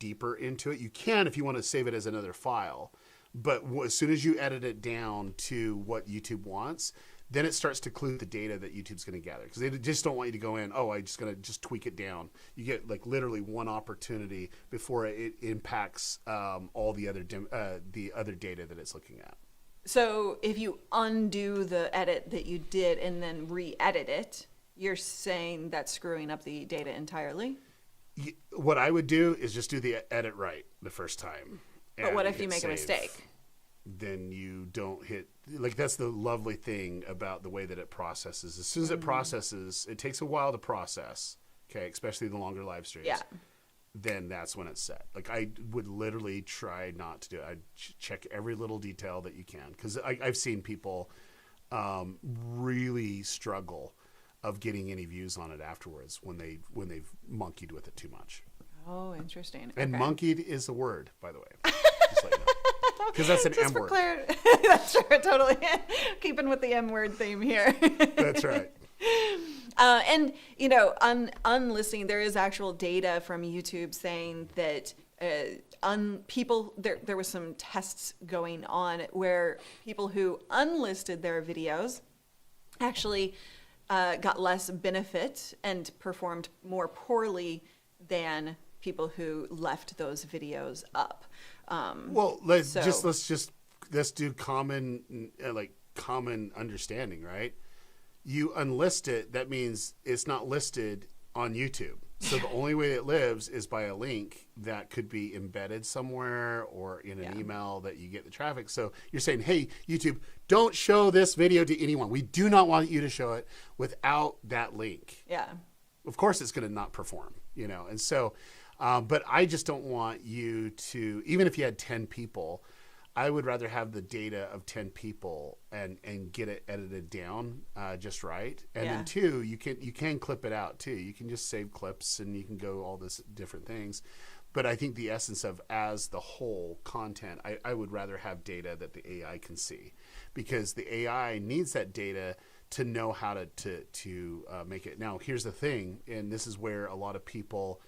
deeper into it. You can if you want to save it as another file. But as soon as you edit it down to what YouTube wants, then it starts to include the data that YouTube's going to gather, because they just don't want you to go in, oh, I just going to just tweak it down. You get like literally one opportunity before it impacts all the other data that it's looking at. So if you undo the edit that you did and then re-edit it, you're saying that's screwing up the data entirely? What I would do is just do the edit right the first time. But what if you make a mistake? Then you don't hit, like, that's the lovely thing about the way that it processes. As soon as it processes, it takes a while to process, okay, especially the longer live streams. Yeah. Then that's when it's set. Like, I would literally try not to do it. I'd check every little detail that you can, because I've seen people really struggle of getting any views on it afterwards when they've monkeyed with it too much. Oh, interesting. And okay. monkeyed is the word, by the way. Just let you know. Because that's an Just M for word. clarity. That's right, totally. Keeping with the M word theme here. That's right. And, you know, unlisting, there is actual data from YouTube saying that there was some tests going on where people who unlisted their videos actually got less benefit and performed more poorly than people who left those videos up. Well, let's do common understanding, right? You unlist it, that means it's not listed on YouTube. So the only way it lives is by a link that could be embedded somewhere or in an email that you get the traffic. So you're saying, hey, YouTube, don't show this video to anyone. We do not want you to show it without that link. Yeah. Of course it's going to not perform, you know. And so, but I just don't want you to, even if you had 10 people, I would rather have the data of 10 people and get it edited down just right. And then two, you can clip it out too. You can just save clips and you can go all this different things. But I think the essence of as the whole content, I would rather have data that the AI can see, because the AI needs that data to know how to make it. Now, here's the thing, and this is where a lot of people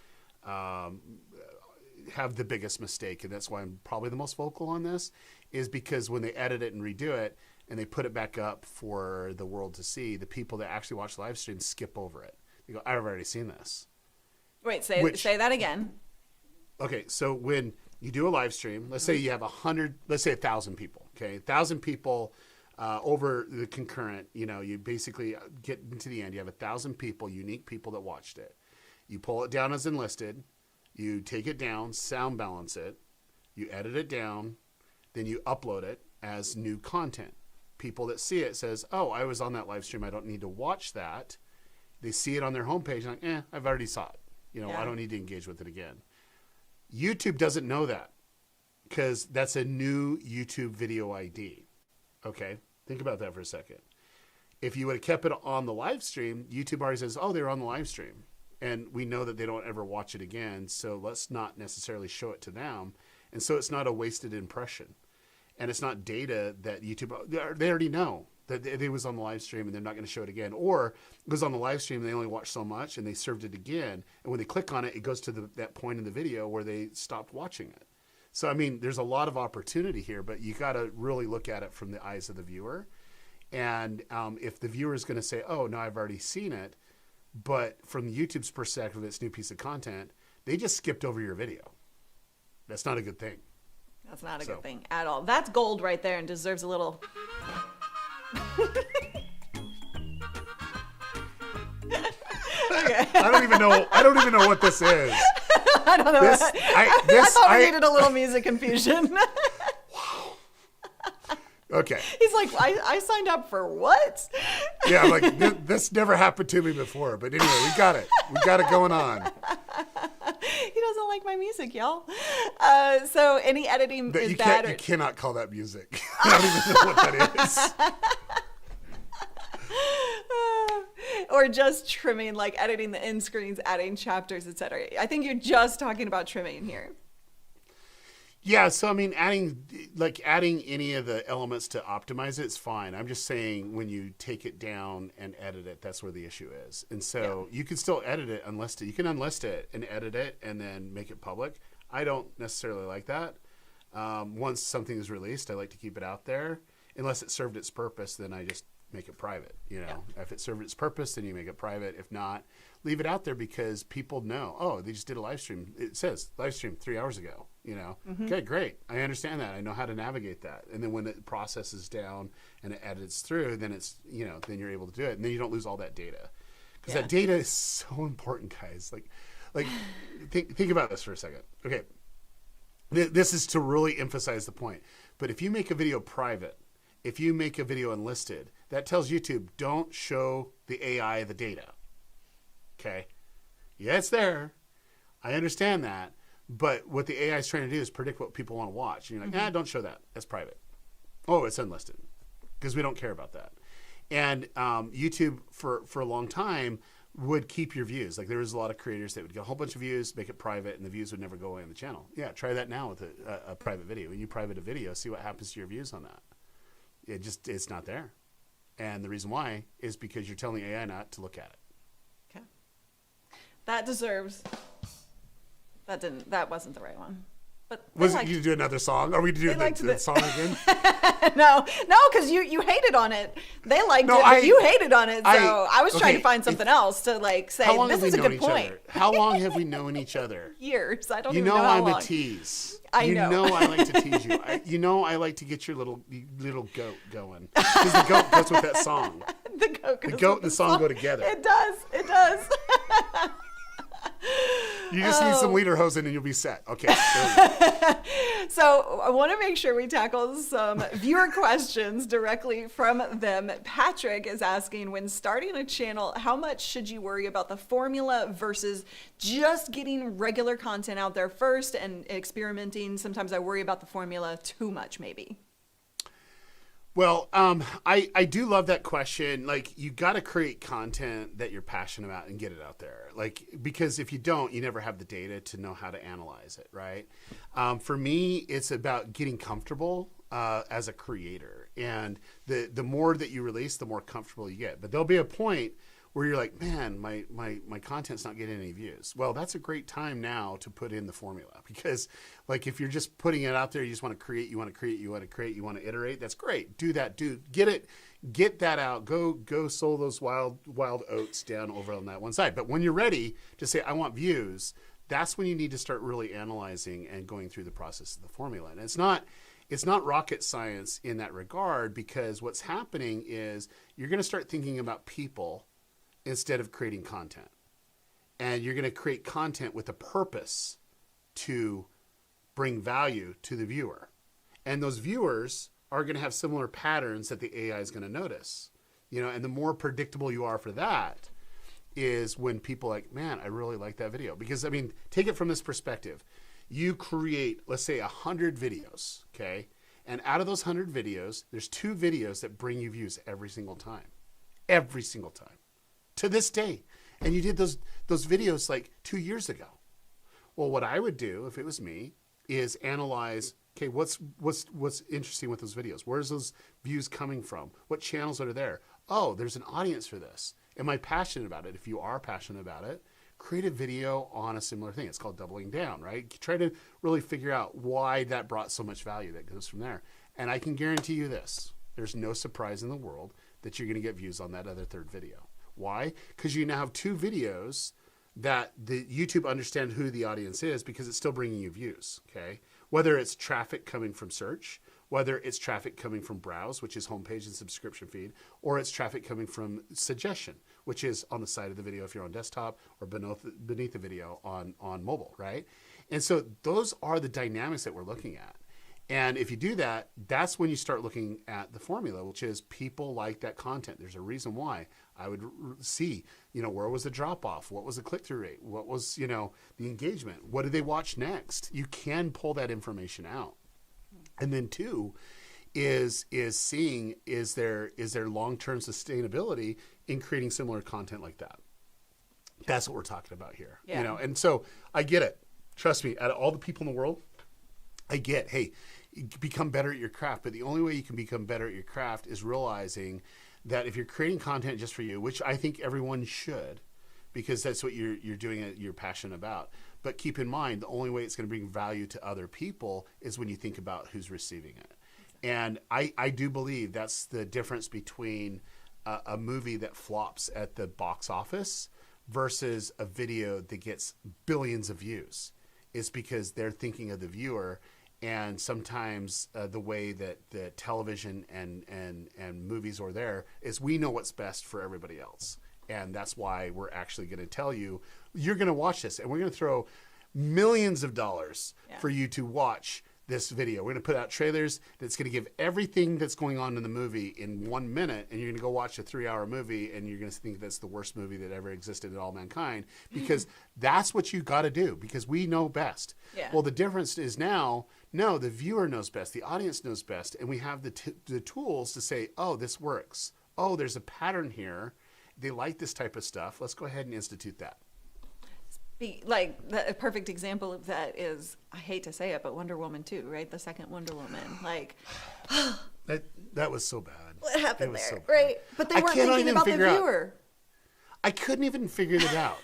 have the biggest mistake, and that's why I'm probably the most vocal on this, is because when they edit it and redo it and they put it back up for the world to see, the people that actually watch the live stream skip over it. They go, I've already seen this. Wait, say that again. Okay, so when you do a live stream, let's say you have 1,000 people, okay? 1,000 people over the concurrent, you know, you basically get into the end, you have 1,000 people, unique people that watched it. You pull it down as enlisted, you take it down, sound balance it, you edit it down, then you upload it as new content. People that see it says, oh, I was on that live stream, I don't need to watch that. They see it on their homepage, like, I've already saw it. You know, I don't need to engage with it again. YouTube doesn't know that, because that's a new YouTube video ID. Okay, think about that for a second. If you would have kept it on the live stream, YouTube already says, oh, they're on the live stream. And we know that they don't ever watch it again, so let's not necessarily show it to them. And so it's not a wasted impression. And it's not data that YouTube, they already know that it was on the live stream and they're not going to show it again. Or it was on the live stream and they only watched so much and they served it again. And when they click on it, it goes to that point in the video where they stopped watching it. So, I mean, there's a lot of opportunity here, but you got to really look at it from the eyes of the viewer. And if the viewer is going to say, oh, no, I've already seen it, but from YouTube's perspective, it's a new piece of content, they just skipped over your video. That's not a good thing. That's not a good thing at all. That's gold right there and deserves a little... Okay. I don't even know what this is. I don't know. I thought we needed a little music infusion. Wow. Okay. He's like, I signed up for what? Yeah, I'm like, this never happened to me before. But anyway, we got it. We got it going on. He doesn't like my music, y'all. So any editing is bad. You cannot call that music. I don't even know what that is. Or just trimming, like editing the end screens, adding chapters, etc. I think you're just talking about trimming here. Yeah, so I mean, adding any of the elements to optimize it's fine. I'm just saying when you take it down and edit it, that's where the issue is. And so you can still edit it, unlist it. You can unlist it and edit it and then make it public. I don't necessarily like that. Once something is released, I like to keep it out there. Unless it served its purpose, then I just make it private. If it served its purpose, then you make it private. If not, leave it out there because people know, oh, they just did a live stream. It says live stream 3 hours ago, Okay, great. I understand that. I know how to navigate that. And then when it processes down and it edits through, then it's, then you're able to do it. And then you don't lose all that data. Because that data is so important, guys. Like think about this for a second. Okay. This is to really emphasize the point. But if you make a video private, if you make a video unlisted, that tells YouTube, don't show the AI the data. Okay? Yeah, it's there. I understand that. But what the AI is trying to do is predict what people want to watch. And you're like, don't show that. That's private. Oh, it's unlisted. Because we don't care about that. And YouTube, for a long time, would keep your views. Like there was a lot of creators that would get a whole bunch of views, make it private, and the views would never go away on the channel. Yeah, try that now with a private video. When you private a video, see what happens to your views on that. It's not there. And the reason why is because you're telling the AI not to look at it. Okay. That wasn't the right one. But you do another song? Are we doing the song again? No, because you hated on it. They liked it, but you hated on it. So I was trying to find something else to say, this is a good point. How long have we known each other? Years. I don't even know how long. I'm a tease. I know. You know I like to tease you. I like to get your little goat going. Because the goat goes with that song. The goat and the song go together. It does. You just need some lederhosen and you'll be set. Okay. So I want to make sure we tackle some viewer questions directly from them. Patrick is asking, when starting a channel, how much should you worry about the formula versus just getting regular content out there first and experimenting? Sometimes I worry about the formula too much, maybe. Well, I do love that question. Like, you got to create content that you're passionate about and get it out there. Like, because if you don't, you never have the data to know how to analyze it, right? For me, it's about getting comfortable as a creator. And the more that you release, the more comfortable you get. But there'll be a point where you're like, man, my content's not getting any views. Well, that's a great time now to put in the formula, because like if you're just putting it out there, you just want to create, you want to iterate. That's great. Do that. Get that out. Go sow those wild oats down over on that one side. But when you're ready to say, I want views, that's when you need to start really analyzing and going through the process of the formula. And it's not rocket science in that regard, because what's happening is you're going to start thinking about people instead of creating content. And you're going to create content with a purpose to bring value to the viewer. And those viewers are going to have similar patterns that the AI is going to notice. And the more predictable you are for that is when people are like, man, I really like that video. Because, I mean, take it from this perspective. You create, let's say, 100 videos, okay? And out of those 100 videos, there's 2 videos that bring you views every single time. Every single time. To this day. And you did those videos like 2 years ago. Well, what I would do if it was me is analyze, okay, what's interesting with those videos? Where's those views coming from? What channels are there? Oh, there's an audience for this. Am I passionate about it? If you are passionate about it, create a video on a similar thing. It's called doubling down, right? Try to really figure out why that brought so much value that goes from there. And I can guarantee you this. There's no surprise in the world that you're going to get views on that other third video. Why? Because you now have 2 videos that the YouTube understands who the audience is, because it's still bringing you views, okay? Whether it's traffic coming from search, whether it's traffic coming from browse, which is homepage and subscription feed, or it's traffic coming from suggestion, which is on the side of the video if you're on desktop, or beneath the video on mobile, right? And so those are the dynamics that we're looking at. And if you do that, that's when you start looking at the formula, which is people like that content. There's a reason why. I would see, where was the drop off? What was the click-through rate? What was, the engagement? What did they watch next? You can pull that information out. And then 2 is seeing, is there long-term sustainability in creating similar content like that? That's what we're talking about here. Yeah. And so I get it. Trust me, out of all the people in the world, I get, hey, become better at your craft. But the only way you can become better at your craft is realizing that if you're creating content just for you, which I think everyone should, because that's what you're doing, you're passionate about. But keep in mind, the only way it's going to bring value to other people is when you think about who's receiving it. And I do believe that's the difference between a movie that flops at the box office versus a video that gets billions of views. It's because they're thinking of the viewer. And sometimes the way that the television and movies are there is we know what's best for everybody else. And that's why we're actually going to tell you, you're going to watch this. And we're going to throw millions of dollars for you to watch this video. We're going to put out trailers that's going to give everything that's going on in the movie in 1 minute. And you're going to go watch a 3-hour movie and you're going to think that's the worst movie that ever existed in all mankind. Because that's what you got to do, because we know best. Yeah. Well, the difference is now, no, the viewer knows best. The audience knows best. And we have the tools to say, oh, this works. Oh, there's a pattern here. They like this type of stuff. Let's go ahead and institute that. Like a perfect example of that is, I hate to say it, but Wonder Woman 2, right? The second Wonder Woman. Like, that was so bad. what happened there, so right? But they weren't thinking about the viewer. I couldn't even figure it out.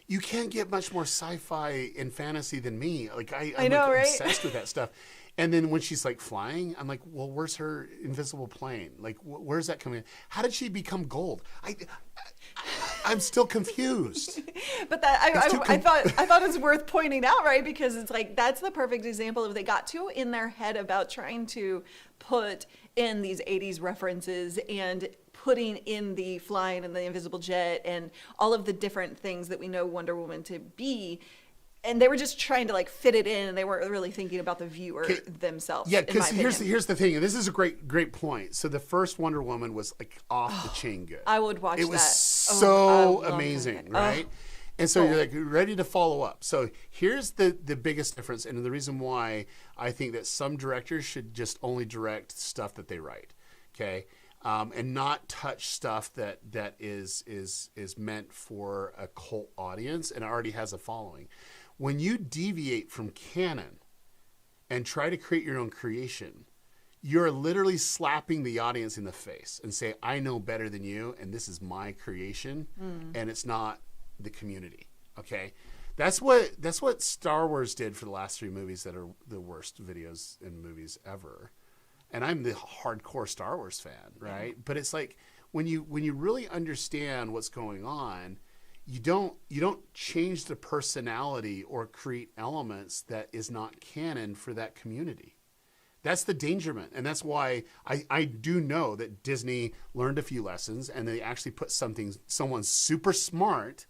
You can't get much more sci-fi and fantasy than me. I'm know, right? obsessed with that stuff. And then when she's like flying, I'm like, well, where's her invisible plane? Like, where's that coming in? How did she become gold? I'm still confused. But that I thought it was worth pointing out, right? Because it's like, that's the perfect example of they got too in their head about trying to put in these 80s references and putting in the flying and the invisible jet and all of the different things that we know Wonder Woman to be. And they were just trying to like fit it in, and they weren't really thinking about the viewer themselves. Yeah, because here's the thing, and this is a great point. So the first Wonder Woman was like off the chain good. I would watch that. It was so amazing, right? And so you're like ready to follow up. So here's the biggest difference, and the reason why I think that some directors should just only direct stuff that they write, okay, and not touch stuff that is meant for a cult audience and already has a following. When you deviate from canon and try to create your own creation, you're literally slapping the audience in the face and say, I know better than you, and this is my creation, and it's not the community. Okay? That's what Star Wars did for the last 3 movies that are the worst videos and movies ever. And I'm the hardcore Star Wars fan, right? Yeah. But it's like when you really understand what's going on, you don't change the personality or create elements that is not canon for that community. That's the dangerment. And that's why I do know that Disney learned a few lessons, and they actually put someone super smart,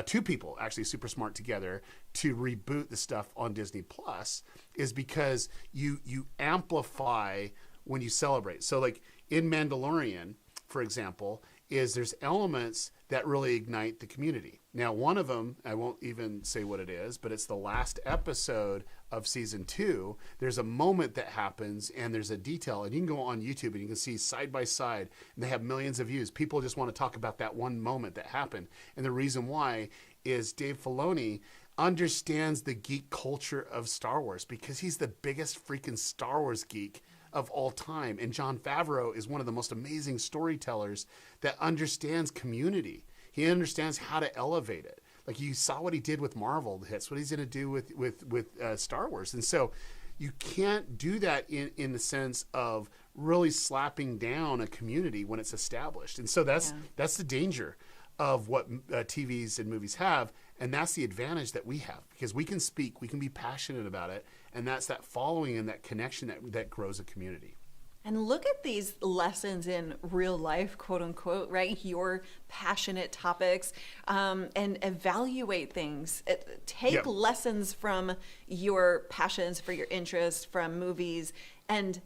2 people actually super smart together to reboot the stuff on Disney Plus, is because you amplify when you celebrate. So like in Mandalorian, for example, there's elements that really ignite the community. Now, one of them, I won't even say what it is, but it's the last episode of season 2. There's a moment that happens, and there's a detail, and you can go on YouTube and you can see side by side, and they have millions of views. People just want to talk about that one moment that happened. And the reason why is Dave Filoni understands the geek culture of Star Wars, because he's the biggest freaking Star Wars geek of all time. And Jon Favreau is one of the most amazing storytellers that understands community. He understands how to elevate it. Like, you saw what he did with Marvel. That's what he's going to do with Star Wars. And so you can't do that in the sense of really slapping down a community when it's established. And so that's the danger of what TVs and movies have. And that's the advantage that we have, because we can speak, we can be passionate about it. And that's that following and that connection that grows a community. And look at these lessons in real life, quote unquote, right? Your passionate topics, and evaluate things. Take lessons from your passions, for your interests, from movies, and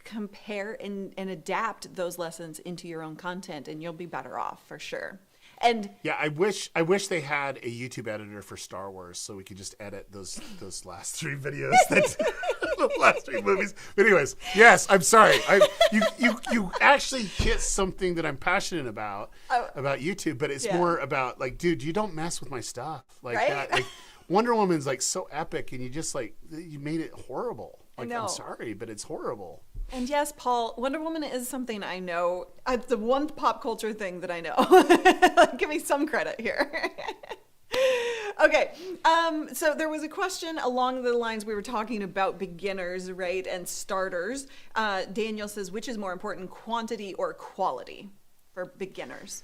compare and adapt those lessons into your own content, and you'll be better off for sure. And yeah, I wish they had a YouTube editor for Star Wars so we could just edit those last 3 videos, the last 3 movies. But anyways, yes, I'm sorry. You actually hit something that I'm passionate about YouTube, but it's more about like, dude, you don't mess with my stuff like that. Like, Wonder Woman's like so epic, and you just you made it horrible. Like, I'm sorry, but it's horrible. And yes, Paul, Wonder Woman is something I know. It's the one pop culture thing that I know. Give me some credit here. Okay. So there was a question along the lines we were talking about beginners, right, and starters. Daniel says, which is more important, quantity or quality for beginners?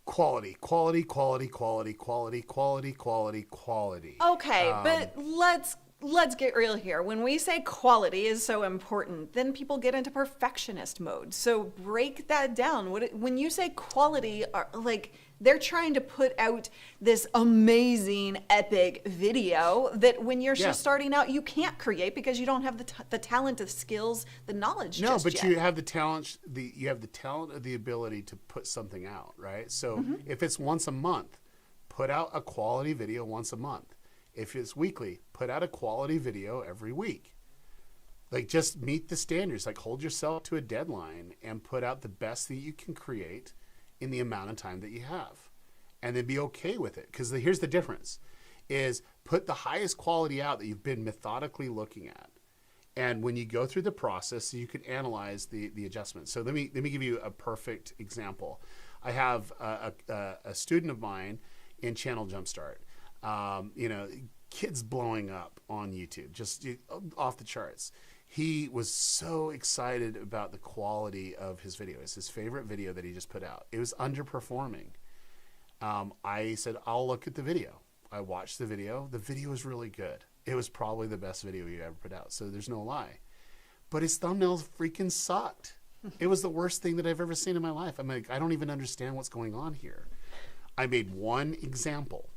Quality, quality, quality, quality, quality, quality, quality, quality. Okay, but let's get real here. When we say quality is so important, then people get into perfectionist mode. So break that down. When you say quality, like they're trying to put out this amazing, epic video that when you're just starting out, you can't create because you don't have the talent, the skills, the knowledge. No, but you have the talent. You have the talent or the ability to put something out, right? So if it's once a month, put out a quality video once a month. If it's weekly, put out a quality video every week. Like, just meet the standards. Like, hold yourself to a deadline and put out the best that you can create in the amount of time that you have, and then be okay with it. Because here's the difference: is put the highest quality out that you've been methodically looking at, and when you go through the process, you can analyze the adjustments. So let me give you a perfect example. I have a student of mine in Channel Jumpstart. Kids blowing up on YouTube, just off the charts. He was so excited about the quality of his video. It's his favorite video that he just put out. It was underperforming. I said, I'll look at the video. I watched the video. The video was really good. It was probably the best video he ever put out, so there's no lie. But his thumbnails freaking sucked. It was the worst thing that I've ever seen in my life. I'm like, I don't even understand what's going on here. I made one example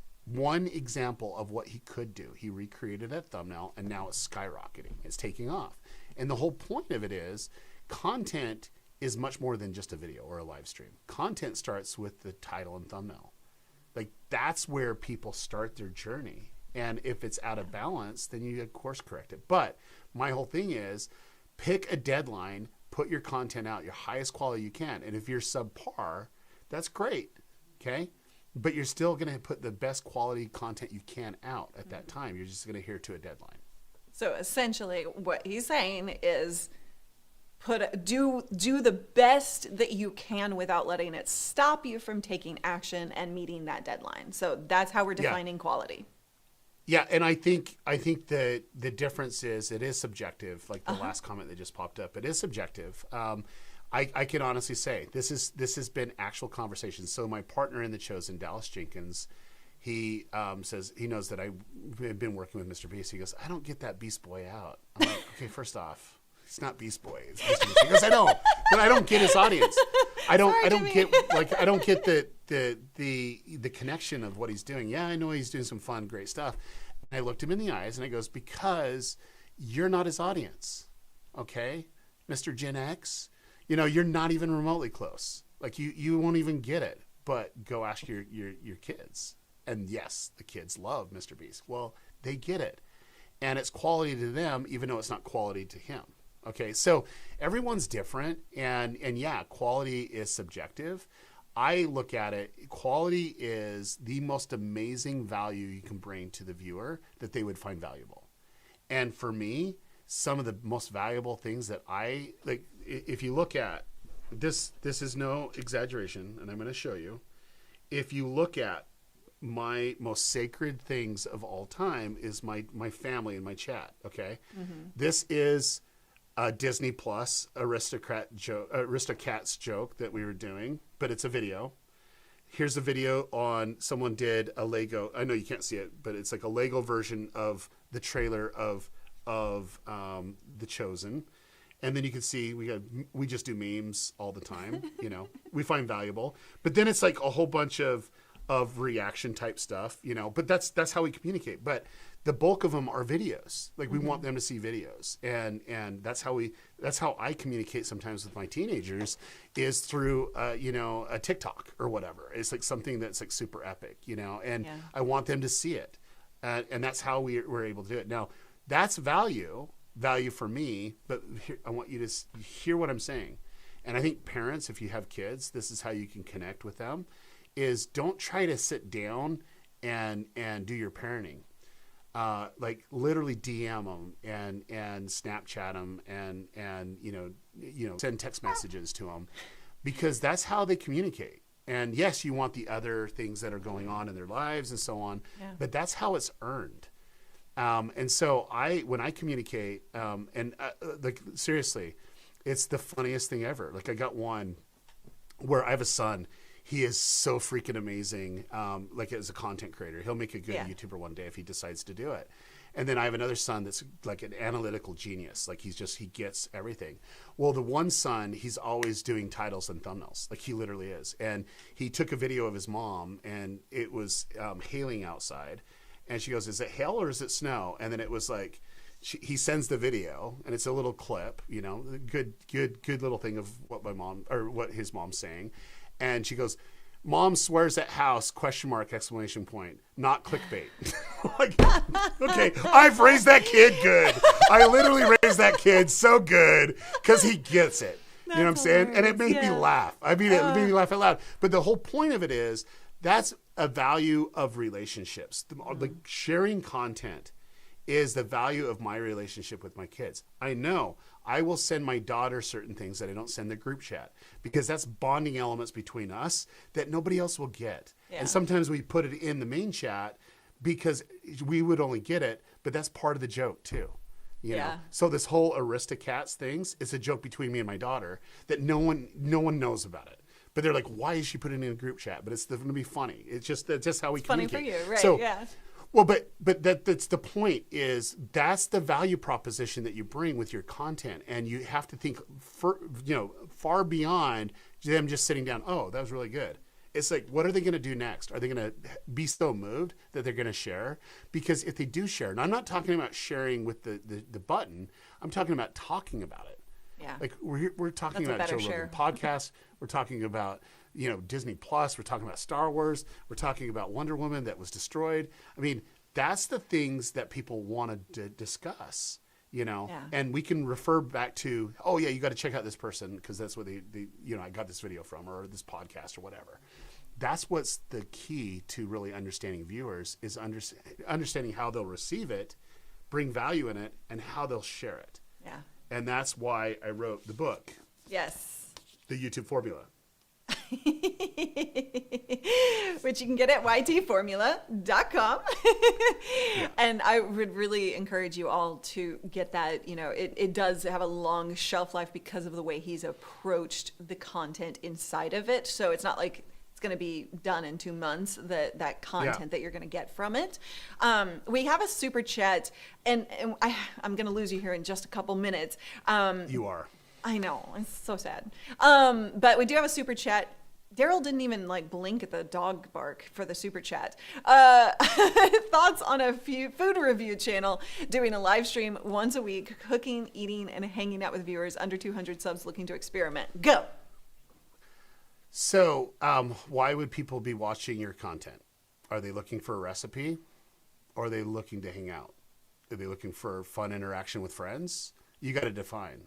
of what he could do. He recreated that thumbnail, and now it's skyrocketing. It's taking off. And the whole point of it is content is much more than just a video or a live stream. Content starts with the title and thumbnail. Like, that's where people start their journey. And if it's out of balance, then you, of course, correct it. But my whole thing is pick a deadline, put your content out, your highest quality you can. And if you're subpar, that's great, okay? But you're still going to put the best quality content you can out at that time. You're just going to adhere to a deadline. So essentially what he's saying is do the best that you can without letting it stop you from taking action and meeting that deadline. So that's how we're defining quality. Yeah, and I think the difference is it is subjective, like the last comment that just popped up. It is subjective. I can honestly say this has been actual conversations. So my partner in The Chosen, Dallas Jenkins, he says he knows that I've been working with Mr. Beast. He goes, I don't get that Beast Boy out. I'm like, okay, first off, it's not Beast Boy. It's Mr. Beast. He goes, I know, but I don't get his audience. I don't get the connection of what he's doing. Yeah, I know he's doing some fun, great stuff. And I looked him in the eyes and I goes, because you're not his audience, okay, Mr. Gen X. You're not even remotely close. Like you won't even get it. But go ask your kids. And yes, the kids love Mr. Beast. Well, they get it. And it's quality to them, even though it's not quality to him. Okay, so everyone's different. And yeah, quality is subjective. I look at it, quality is the most amazing value you can bring to the viewer that they would find valuable. And for me, some of the most valuable things that I like, if you look at this is no exaggeration, and I'm going to show you. If you look at my most sacred things of all time is my family and my chat. Okay, This is a Disney Plus Aristocats joke that we were doing, but it's a video. Here's a video on someone did a Lego. I know you can't see it, but it's like a Lego version of the trailer of The Chosen. And then you can see we just do memes all the time, we find valuable. But then it's like a whole bunch of reaction type stuff, but that's how we communicate. But the bulk of them are videos. Like we want them to see videos. And that's how I communicate sometimes with my teenagers is through a TikTok or whatever. It's like something that's like super epic, and I want them to see it. And that's how we're able to do it. Now, that's value for me, but I want you to hear what I'm saying. And I think parents, if you have kids, this is how you can connect with them, is don't try to sit down and do your parenting. Like literally DM them and Snapchat them and send text messages to them, because that's how they communicate. And yes, you want the other things that are going on in their lives and so on, but that's how it's earned. And so when I communicate, like seriously, it's the funniest thing ever. Like I got one where I have a son. He is so freaking amazing. Like as a content creator, he'll make a good YouTuber one day if he decides to do it. And then I have another son that's like an analytical genius. Like he gets everything. Well, the one son, he's always doing titles and thumbnails. Like he literally is. And he took a video of his mom, and it was hailing outside. And she goes, "Is it hail or is it snow?" And then it was like, he sends the video, and it's a little clip, you know, good little thing of what his mom's saying. And she goes, "Mom swears at house, !" Not clickbait. Like, okay, I've raised that kid good. I literally raised that kid so good because he gets it. You know what I'm saying? And it made me laugh. I mean, it made me laugh out loud. But the whole point of it is that's a value of relationships. Like sharing content is the value of my relationship with my kids. I know I will send my daughter certain things that I don't send the group chat because that's bonding elements between us that nobody else will get. Yeah. And sometimes we put it in the main chat because we would only get it, but that's part of the joke too. You know? So this whole Aristocats things is a joke between me and my daughter that no one knows about it. But they're like, "Why is she putting it in a group chat?" But it's going to be funny. It's just how we communicate. Funny for you, right? So, well, but that's the point. Is that's the value proposition that you bring with your content, and you have to think far beyond them just sitting down. "Oh, that was really good." It's like, what are they going to do next? Are they going to be so moved that they're going to share? Because if they do share, and I'm not talking about sharing with the button, I'm talking about talking about it. Yeah. Like we're talking about Joe Rogan podcast. We're talking about, Disney Plus. We're talking about Star Wars. We're talking about Wonder Woman that was destroyed. I mean, that's the things that people want to discuss, and we can refer back to, oh yeah, you got to check out this person because that's what I got this video from, or this podcast or whatever. That's what's the key to really understanding viewers is understanding how they'll receive it, bring value in it, and how they'll share it. Yeah. And that's why I wrote the book. Yes. The YouTube Formula. Which you can get at ytformula.com. And I would really encourage you all to get that. It does have a long shelf life because of the way he's approached the content inside of it. So it's not like it's going to be done in 2 months, that content that you're going to get from it. We have a super chat, and I'm going to lose you here in just a couple minutes. You are. I know. It's so sad. But we do have a super chat. Daryl didn't even blink at the dog bark for the super chat. Thoughts on a food review channel doing a live stream once a week, cooking, eating, and hanging out with viewers under 200 subs looking to experiment. Go. So why would people be watching your content? Are they looking for a recipe, or are they looking to hang out? Are they looking for fun interaction with friends? You got to define.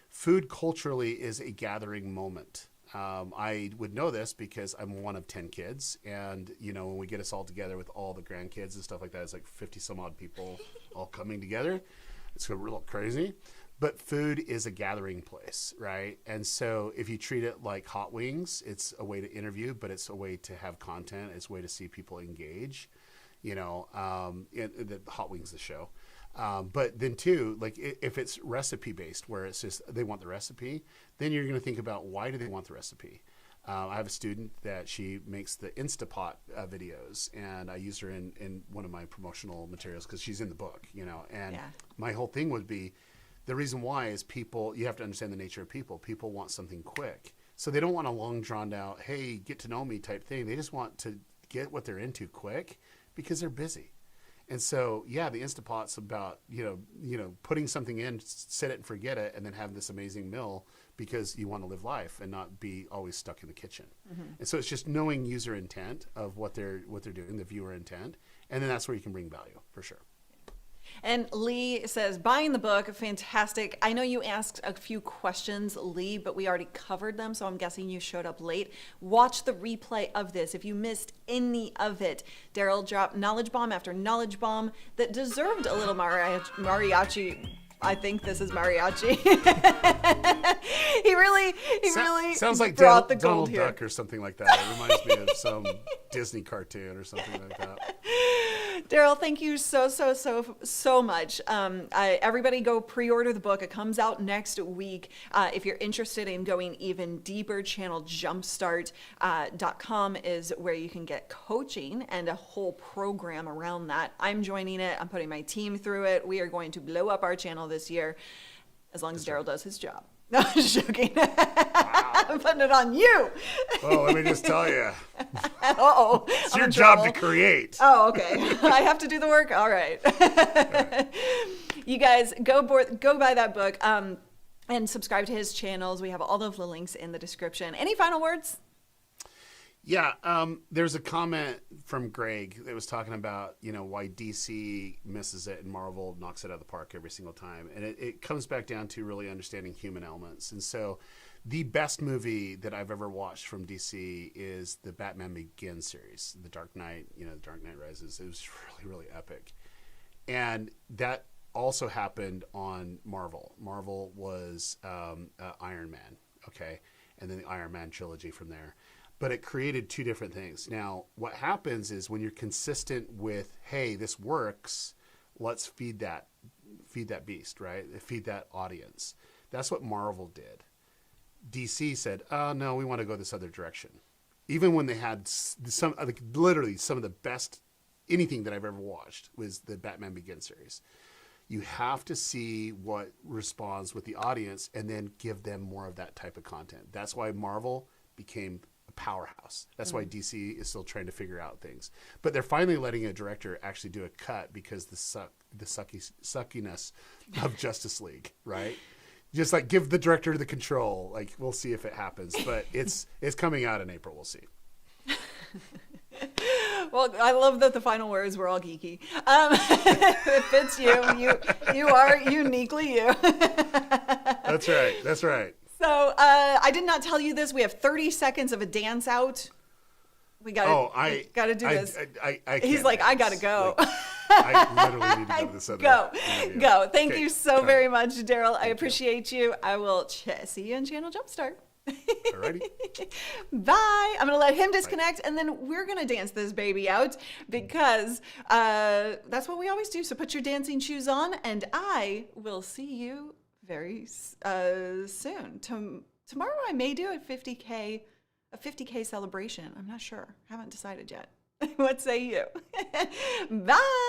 Food culturally is a gathering moment. I would know this because I'm one of 10 kids, and when we get us all together with all the grandkids and stuff like that, it's like 50 some odd people all coming together. It's a little crazy. But food is a gathering place, right? And so if you treat it like hot wings, it's a way to interview, but it's a way to have content. It's a way to see people engage, the hot wings, the show. But then too, if it's recipe based, where it's just they want the recipe, then you're going to think about why do they want the recipe. I have a student that she makes the Instapot videos, and I use her in one of my promotional materials because she's in the book, and my whole thing would be, the reason why is you have to understand the nature of people. People want something quick. So they don't want a long drawn out, hey, get to know me type thing. They just want to get what they're into quick because they're busy. And so, the Instapot's about, putting something in, set it and forget it, and then have this amazing meal because you want to live life and not be always stuck in the kitchen. Mm-hmm. And so it's just knowing user intent of what they're doing, the viewer intent, and then that's where you can bring value for sure. And Lee says, buying the book, fantastic. I know you asked a few questions, Lee, but we already covered them, so I'm guessing you showed up late. Watch the replay of this if you missed any of it. Daryl dropped knowledge bomb after knowledge bomb that deserved a little mariachi I think this is mariachi. he really sounds like brought the gold Donald here. Duck or something like that. It reminds me of some Disney cartoon or something like that. Daryl, thank you so much. Everybody go pre-order the book. It comes out next week. If you're interested in going even deeper, channeljumpstart.com is where you can get coaching and a whole program around that. I'm joining it. I'm putting my team through it. We are going to blow up our channel this year as long as Daryl does his job. No, I'm just joking. I'm putting it on you. Well, let me just tell you. Uh-oh. It's your job to create. Oh, okay. I have to do the work? All right. You guys, go buy that book and subscribe to his channels. We have all of the links in the description. Any final words? Yeah, there's a comment from Greg that was talking about, why DC misses it and Marvel knocks it out of the park every single time. And it comes back down to really understanding human elements. And so the best movie that I've ever watched from DC is the Batman Begins series, The Dark Knight, The Dark Knight Rises. It was really, really epic. And that also happened on Marvel. Marvel was Iron Man, okay? And then the Iron Man trilogy from there. But it created two different things. Now, what happens is when you're consistent with, hey, this works, let's feed that beast, right? Feed that audience. That's what Marvel did. DC said, oh, no, we want to go this other direction. Even when they had literally some of the best, anything that I've ever watched was the Batman Begins series. You have to see what responds with the audience and then give them more of that type of content. That's why Marvel became powerhouse. That's why DC is still trying to figure out things. But they're finally letting a director actually do a cut because the suckiness of Justice League, right? Just like give the director the control. Like we'll see if it happens, but it's coming out in April. We'll see. Well, I love that the final words were all geeky. It fits you. You are uniquely you. That's right. That's right. So I did not tell you this. We have 30 seconds of a dance out. We got to do this. He's like, I got to go. Like, I literally need to go to this other interview. Go. Thank you so very much, Daryl. I appreciate you. I will see you on Channel Jumpstart. Alrighty. Bye. I'm going to let him disconnect, and then we're going to dance this baby out because that's what we always do. So put your dancing shoes on, and I will see you very soon. Tomorrow I may do a 50K celebration. I'm not sure. Haven't decided yet. What say you? Bye.